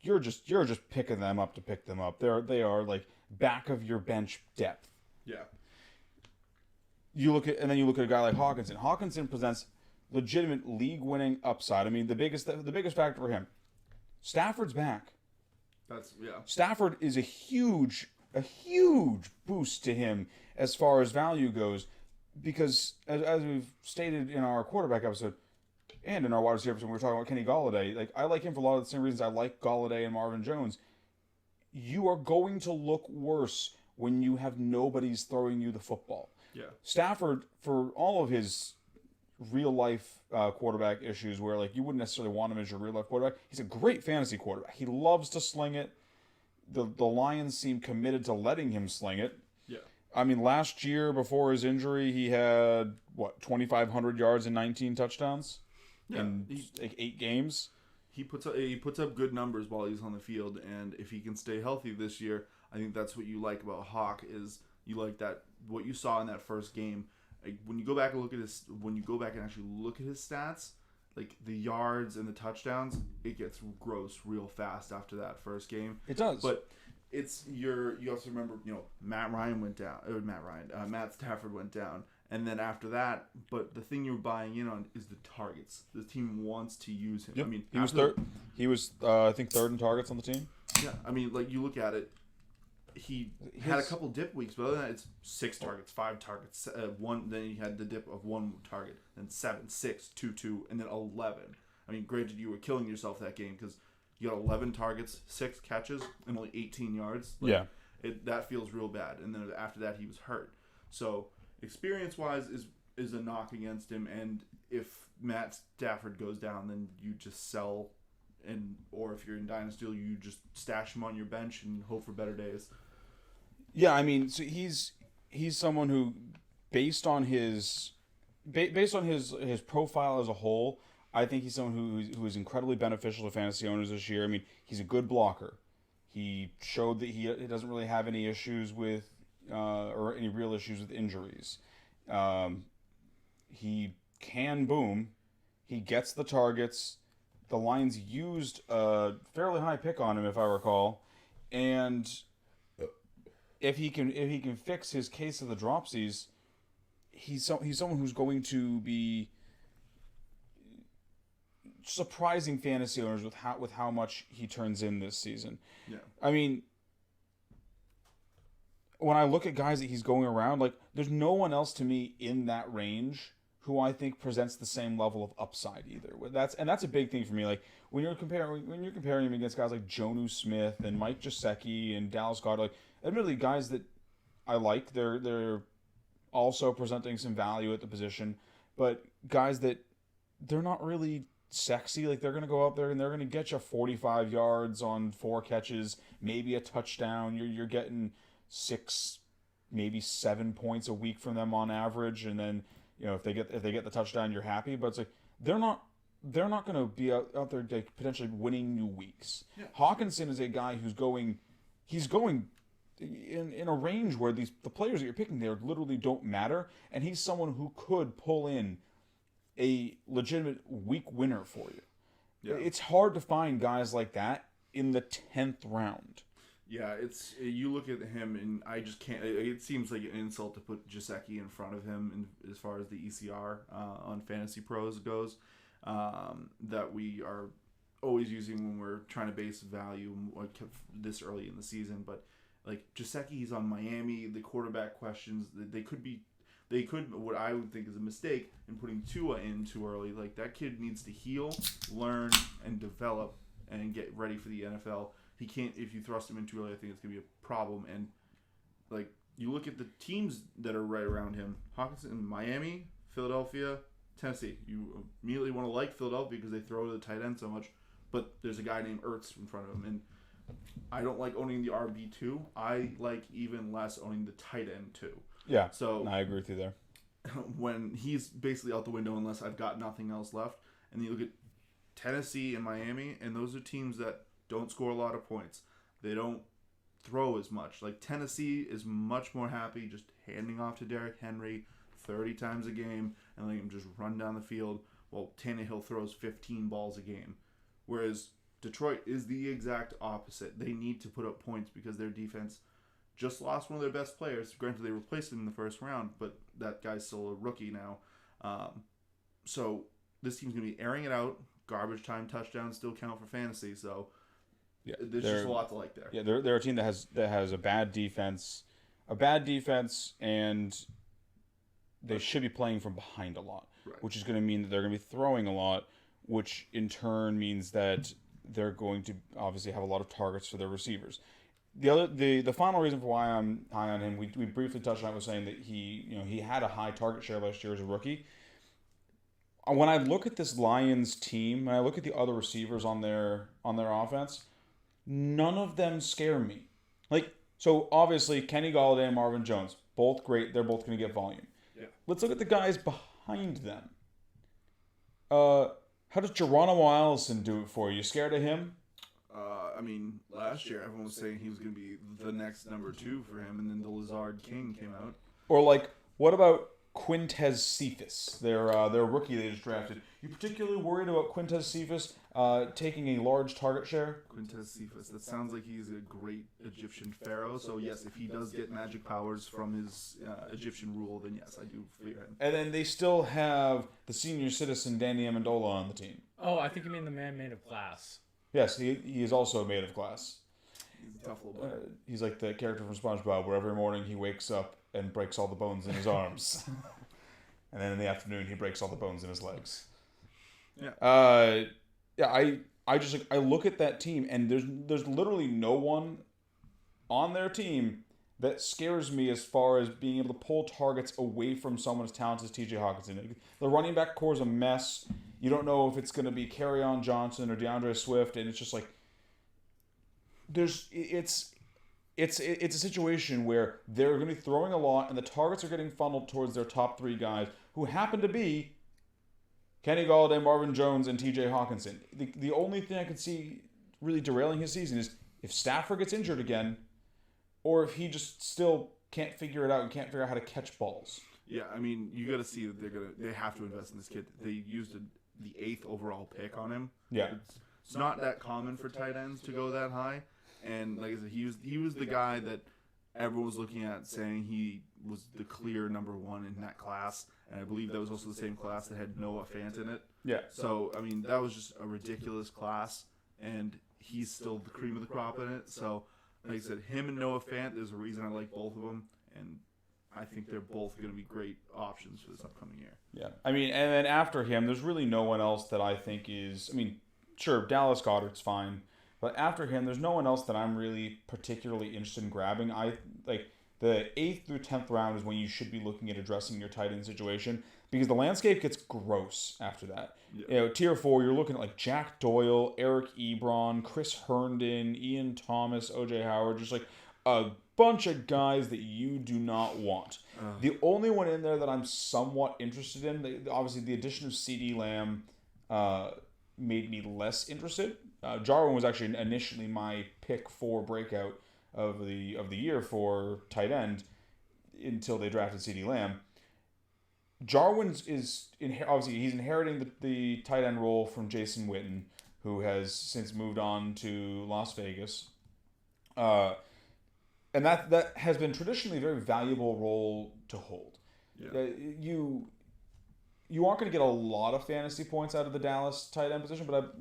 Speaker 1: you're just picking them up to pick them up. They are like back of your bench depth.
Speaker 3: Yeah.
Speaker 1: You look at a guy like Hawkinson. Hawkinson presents legitimate league-winning upside. I mean, the biggest factor for him, Stafford's back. Stafford is a huge boost to him as far as value goes, because as we've stated in our quarterback episode and in our wide receiver episode, when we were talking about Kenny Golladay, like I like him for a lot of the same reasons I like Golladay and Marvin Jones. You are going to look worse when you have nobody's throwing you the football.
Speaker 3: Yeah.
Speaker 1: Stafford, for all of his real life quarterback issues where like you wouldn't necessarily want him as your real life quarterback, he's a great fantasy quarterback. He loves to sling it. The Lions seem committed to letting him sling it.
Speaker 3: Yeah.
Speaker 1: I mean, last year before his injury, he had 2,500 yards and 19 touchdowns in like 8 games.
Speaker 3: He puts up good numbers while he's on the field, and if he can stay healthy this year, I think that's what you like about Hawk is you like that what you saw in that first game. Like when you go back and actually look at his stats, like the yards and the touchdowns, it gets gross real fast after that first game.
Speaker 1: It does,
Speaker 3: but you also remember Matt Stafford went down, and then after that, but the thing you're buying in on is the targets. The team wants to use him.
Speaker 1: Yep.
Speaker 3: I mean,
Speaker 1: he was third. He was I think third in targets on the team.
Speaker 3: Yeah, I mean, like you look at it. He had a couple dip weeks, but other than that, it's 6 targets, 5 targets, 1. Then he had the dip of 1 target, then 7, 6, 2, 2, and then 11. I mean, granted, you were killing yourself that game because you got 11 targets, 6 catches, and only 18 yards. Like, that feels real bad. And then after that, he was hurt. So experience-wise is a knock against him. And if Matt Stafford goes down, then you just sell. Or if you're in Dynasty, you just stash him on your bench and hope for better days.
Speaker 1: Yeah, I mean, so he's someone who, based on his profile as a whole, I think he's someone who is incredibly beneficial to fantasy owners this year. I mean, he's a good blocker. He showed that he doesn't really have any issues with or any real issues with injuries. He can boom. He gets the targets. The Lions used a fairly high pick on him, if I recall, and if he can fix his case of the dropsies, he's someone who's going to be surprising fantasy owners with how much he turns in this season.
Speaker 3: Yeah.
Speaker 1: I mean, when I look at guys that he's going around, like, there's no one else to me in that range who I think presents the same level of upside either. That's a big thing for me. Like, when you're comparing him against guys like Jonnu Smith and Mike Gesicki and Dallas Goedert, like, admittedly guys that I like, they're also presenting some value at the position, but guys that they're not really sexy. Like, they're going to go up there and they're going to get you 45 yards on 4 catches, maybe a touchdown. You're getting 6, maybe 7 points a week from them on average, and then, you know, if they get the touchdown, you're happy. But it's like they're not going to be out there like, potentially winning you weeks.
Speaker 3: Yeah.
Speaker 1: Hawkinson is a guy who's going in a range where the players that you're picking there literally don't matter, and he's someone who could pull in a legitimate week winner for you.
Speaker 3: Yeah.
Speaker 1: It's hard to find guys like that in the 10th round.
Speaker 3: Yeah, you look at him, and I just can't. It seems like an insult to put Gesicki in front of him, as far as the ECR on Fantasy Pros goes, that we are always using when we're trying to base value this early in the season. But like Gesicki's on Miami, the quarterback questions they could what I would think is a mistake in putting Tua in too early. Like, that kid needs to heal, learn, and develop, and get ready for the NFL. He can't, if you thrust him in too early, I think it's going to be a problem. And, like, you look at the teams that are right around him. Hawkinson, Miami, Philadelphia, Tennessee. You immediately want to like Philadelphia because they throw to the tight end so much. But there's a guy named Ertz in front of him. And I don't like owning the RB2. I like even less owning the tight end 2.
Speaker 1: Yeah,
Speaker 3: so
Speaker 1: I agree with you there.
Speaker 3: When he's basically out the window unless I've got nothing else left. And you look at Tennessee and Miami, and those are teams that don't score a lot of points. They don't throw as much. Like, Tennessee is much more happy just handing off to Derrick Henry 30 times a game and letting him just run down the field while Tannehill throws 15 balls a game. Whereas Detroit is the exact opposite. They need to put up points because their defense just lost one of their best players. Granted, they replaced him in the first round, but that guy's still a rookie now. So this team's going to be airing it out. Garbage time touchdowns still count for fantasy, so
Speaker 1: yeah,
Speaker 3: there's just a lot to like there.
Speaker 1: Yeah, they're a team that has a bad defense, and they should be playing from behind a lot,
Speaker 3: right,
Speaker 1: which is going to mean that they're going to be throwing a lot, which in turn means that they're going to obviously have a lot of targets for their receivers. The final reason for why I'm high on him, we briefly touched on it, was saying that he had a high target share last year as a rookie. When I look at this Lions team, and I look at the other receivers on their offense, none of them scare me. Like, so obviously Kenny Golladay and Marvin Jones, both great. They're both going to get volume.
Speaker 3: Yeah.
Speaker 1: Let's look at the guys behind them. How does Geronimo Allison do it for you? You scared of him?
Speaker 3: I mean, last year everyone was saying he was going to be the next number 2 for him, and then the Lazard King came out.
Speaker 1: Or like, what about Quintez Cephas, their rookie they just drafted? You particularly worried about Quintez Cephas taking a large target share?
Speaker 3: Quintez Cephas. That sounds like he's a great Egyptian pharaoh. So yes, if he does get magic powers from his Egyptian rule, then yes, I do fear him.
Speaker 1: And then they still have the senior citizen Danny Amendola on the team.
Speaker 2: Oh, I think you mean the man made of glass.
Speaker 1: Yes, he is also made of glass.
Speaker 3: He's a tough little boy.
Speaker 1: He's like the character from SpongeBob, where every morning he wakes up and breaks all the bones in his arms. And then in the afternoon, he breaks all the bones in his legs.
Speaker 3: Yeah.
Speaker 1: I just I look at that team, and there's literally no one on their team that scares me as far as being able to pull targets away from someone as talented as T.J. Hawkinson. The running back core is a mess. You don't know if it's going to be Kerryon Johnson or DeAndre Swift, and it's just like it's a situation where they're going to be throwing a lot, and the targets are getting funneled towards their top 3 guys, who happen to be Kenny Golladay, Marvin Jones, and T.J. Hawkinson. The only thing I could see really derailing his season is if Stafford gets injured again, or if he just still can't figure it out and can't figure out how to catch balls.
Speaker 3: Yeah, I mean, you got to see that they have to invest in this kid. They used the 8th overall pick on him.
Speaker 1: Yeah.
Speaker 3: It's not that common for tight ends to go that high, and like I said, he was the guy that everyone was looking at saying he was the clear number 1 in that class, and I believe that was also the same class that had Noah Fant in it.
Speaker 1: Yeah.
Speaker 3: So I mean, that was just a ridiculous class, and he's still the cream of the crop in it. So like I said, him and Noah Fant, there's a reason I like both of them, and I think they're both going to be great options for this upcoming year.
Speaker 1: Yeah. I mean, and then after him, there's really no one else that I think is. I mean, sure, Dallas Goedert's fine, but after him, there's no one else that I'm really particularly interested in grabbing. I like the 8th through 10th round is when you should be looking at addressing your tight end situation because the landscape gets gross after that.
Speaker 3: Yeah.
Speaker 1: You know, tier 4, you're looking at like Jack Doyle, Eric Ebron, Chris Herndon, Ian Thomas, OJ Howard, just like a bunch of guys that you do not want. The only one in there that I'm somewhat interested in, obviously the addition of CeeDee Lamb made me less interested. Jarwin was actually initially my pick for breakout of the year for tight end until they drafted CeeDee Lamb. Jarwin obviously he's inheriting the tight end role from Jason Witten, who has since moved on to Las Vegas. And that has been traditionally a very valuable role to hold.
Speaker 3: Yeah.
Speaker 1: You aren't going to get a lot of fantasy points out of the Dallas tight end position, but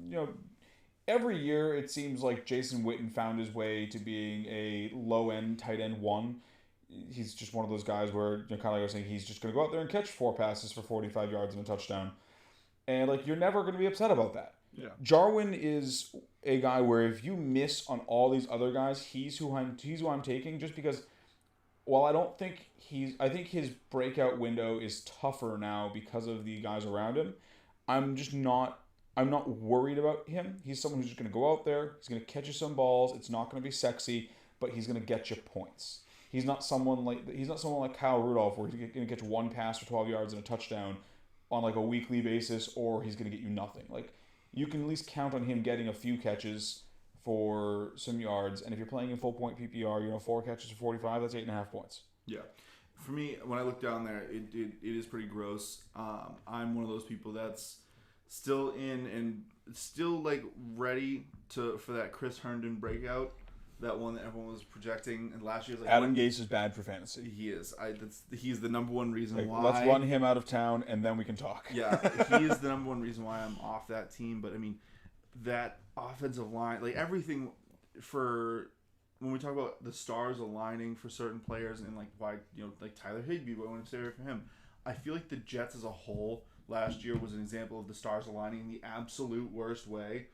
Speaker 1: every year it seems like Jason Witten found his way to being a low end tight end 1. He's just one of those guys where kind of like I was saying, he's just going to go out there and catch 4 passes for 45 yards and a touchdown, and like you're never going to be upset about that.
Speaker 3: Yeah.
Speaker 1: Jarwin is a guy where if you miss on all these other guys, he's who I'm taking, just because while I think his breakout window is tougher now because of the guys around him. I'm not worried about him. He's someone who's just going to go out there, he's going to catch you some balls. It's not going to be sexy, but he's going to get you points. He's not someone like Kyle Rudolph where he's going to get you 1 pass for 12 yards and a touchdown on like a weekly basis, or he's going to get you nothing. Like, you can at least count on him getting a few catches for some yards, and if you're playing in full point PPR, 4 catches for 45, that's 8.5 points.
Speaker 3: Yeah. For me, when I look down there, it is pretty gross. I'm one of those people that's still in and still like ready for that Chris Herndon breakout, that one that everyone was projecting. And last year,
Speaker 1: Adam Gase is bad for fantasy.
Speaker 3: He is. He's the number one reason why.
Speaker 1: Let's run him out of town, and then we can talk.
Speaker 3: Yeah, he is the number one reason why I'm off that team. But I mean, that offensive line, like everything for. When we talk about the stars aligning for certain players and like why like Tyler Higbee, what I want to say for him, I feel like the Jets as a whole last year was an example of the stars aligning in the absolute worst way.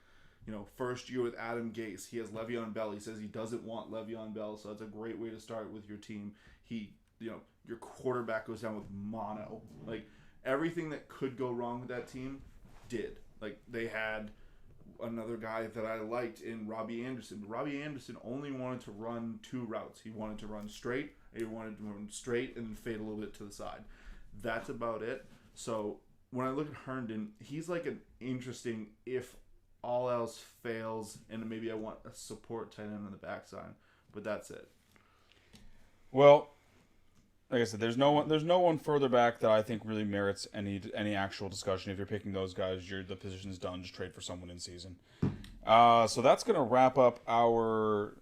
Speaker 3: First year with Adam Gase, he has Le'Veon Bell. He says he doesn't want Le'Veon Bell, so that's a great way to start with your team. Your quarterback goes down with mono. Like everything that could go wrong with that team did. Like they had another guy that I liked in Robbie Anderson. But Robbie Anderson only wanted to run 2 routes. He wanted to run straight, and he wanted to run straight and then fade a little bit to the side. That's about it. So when I look at Herndon, he's like an interesting if all else fails, and maybe I want a support tight end on the backside. But that's it.
Speaker 1: Well, like I said, there's no one further back that I think really merits any actual discussion. If you're picking those guys, the position's done. Just trade for someone in season. So that's gonna wrap up our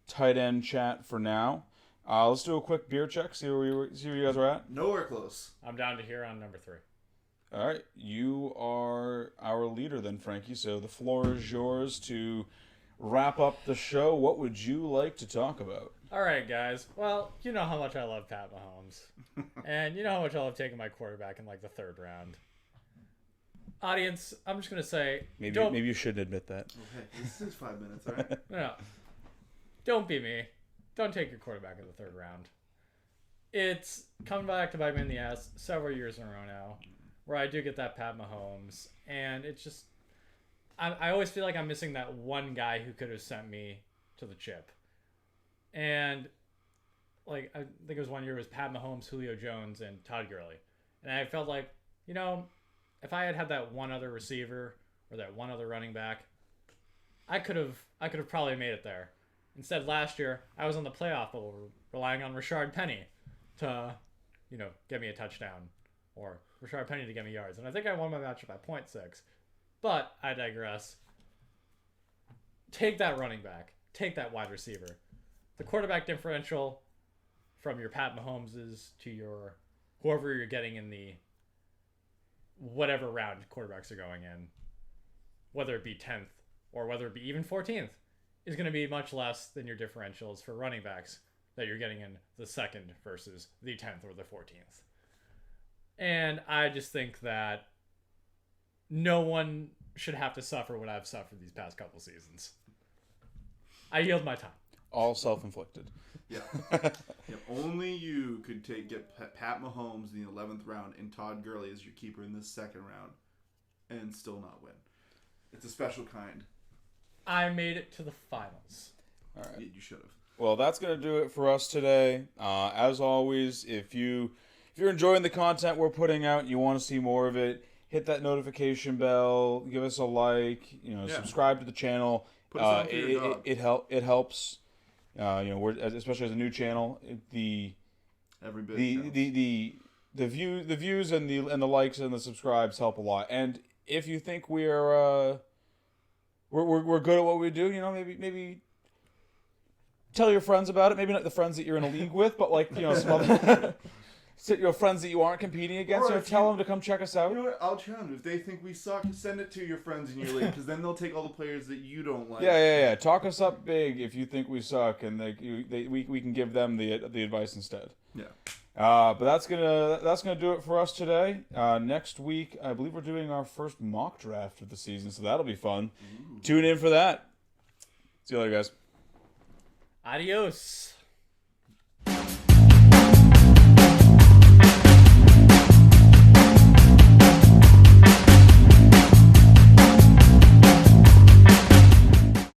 Speaker 1: tight end chat for now. Let's do a quick beer check. See where you guys are at.
Speaker 3: Nowhere close.
Speaker 2: I'm down to here on number 3.
Speaker 1: All right, you are our leader then, Frankie. So the floor is yours to wrap up the show. What would you like to talk about?
Speaker 2: All right, guys. Well, you know how much I love Pat Mahomes. And you know how much I love taking my quarterback in like the 3rd round. Audience, I'm just going to say...
Speaker 1: Maybe you shouldn't admit that.
Speaker 3: Okay, this is 5 minutes, all right?
Speaker 2: No. Don't be me. Don't take your quarterback in the 3rd round. It's coming back to bite me in the ass several years in a row now, where I do get that Pat Mahomes. And it's just... I always feel like I'm missing that one guy who could have sent me to the chip. And like I think it was one year it was Pat Mahomes, Julio Jones, and Todd Gurley. And I felt like, if I had that one other receiver or that one other running back, I could have probably made it there. Instead, last year, I was on the playoff bubble relying on Rashard Penny to, get me a touchdown. Or Rashard Penny to get me yards. And I think I won my matchup by 0.6. But I digress. Take that running back. Take that wide receiver. The quarterback differential from your Pat Mahomes's to your whoever you're getting in the whatever round quarterbacks are going in, whether it be 10th or whether it be even 14th, is going to be much less than your differentials for running backs that you're getting in the 2nd versus the 10th or the 14th. And I just think that no one should have to suffer what I've suffered these past couple seasons. I yield my time.
Speaker 1: All self-inflicted.
Speaker 3: Yeah. Only you could get Pat Mahomes in the 11th round and Todd Gurley as your keeper in the 2nd round and still not win. It's a special kind.
Speaker 2: I made it to the finals.
Speaker 1: All right.
Speaker 3: You should have.
Speaker 1: Well, that's going to do it for us today. As always, if you're enjoying the content we're putting out and you want to see more of it, hit that notification bell, give us a like, subscribe to the channel.
Speaker 3: Put us on for your dog.
Speaker 1: It helps. We're especially as a new channel.
Speaker 3: Every bit
Speaker 1: the views and the likes and the subscribes help a lot. And if you think we're good at what we do, maybe tell your friends about it. Maybe not the friends that you're in a league with, but some other friends that you aren't competing against. Tell them to come check us out.
Speaker 3: You know what? I'll challenge them. If they think we suck, send it to your friends in your league, because then they'll take all the players that you don't like.
Speaker 1: Yeah. Talk us up big if you think we suck, and we can give them the advice instead.
Speaker 3: Yeah.
Speaker 1: But that's gonna do it for us today. Next week, I believe we're doing our first mock draft of the season, so that'll be fun. Ooh. Tune in for that. See you later, guys.
Speaker 2: Adios.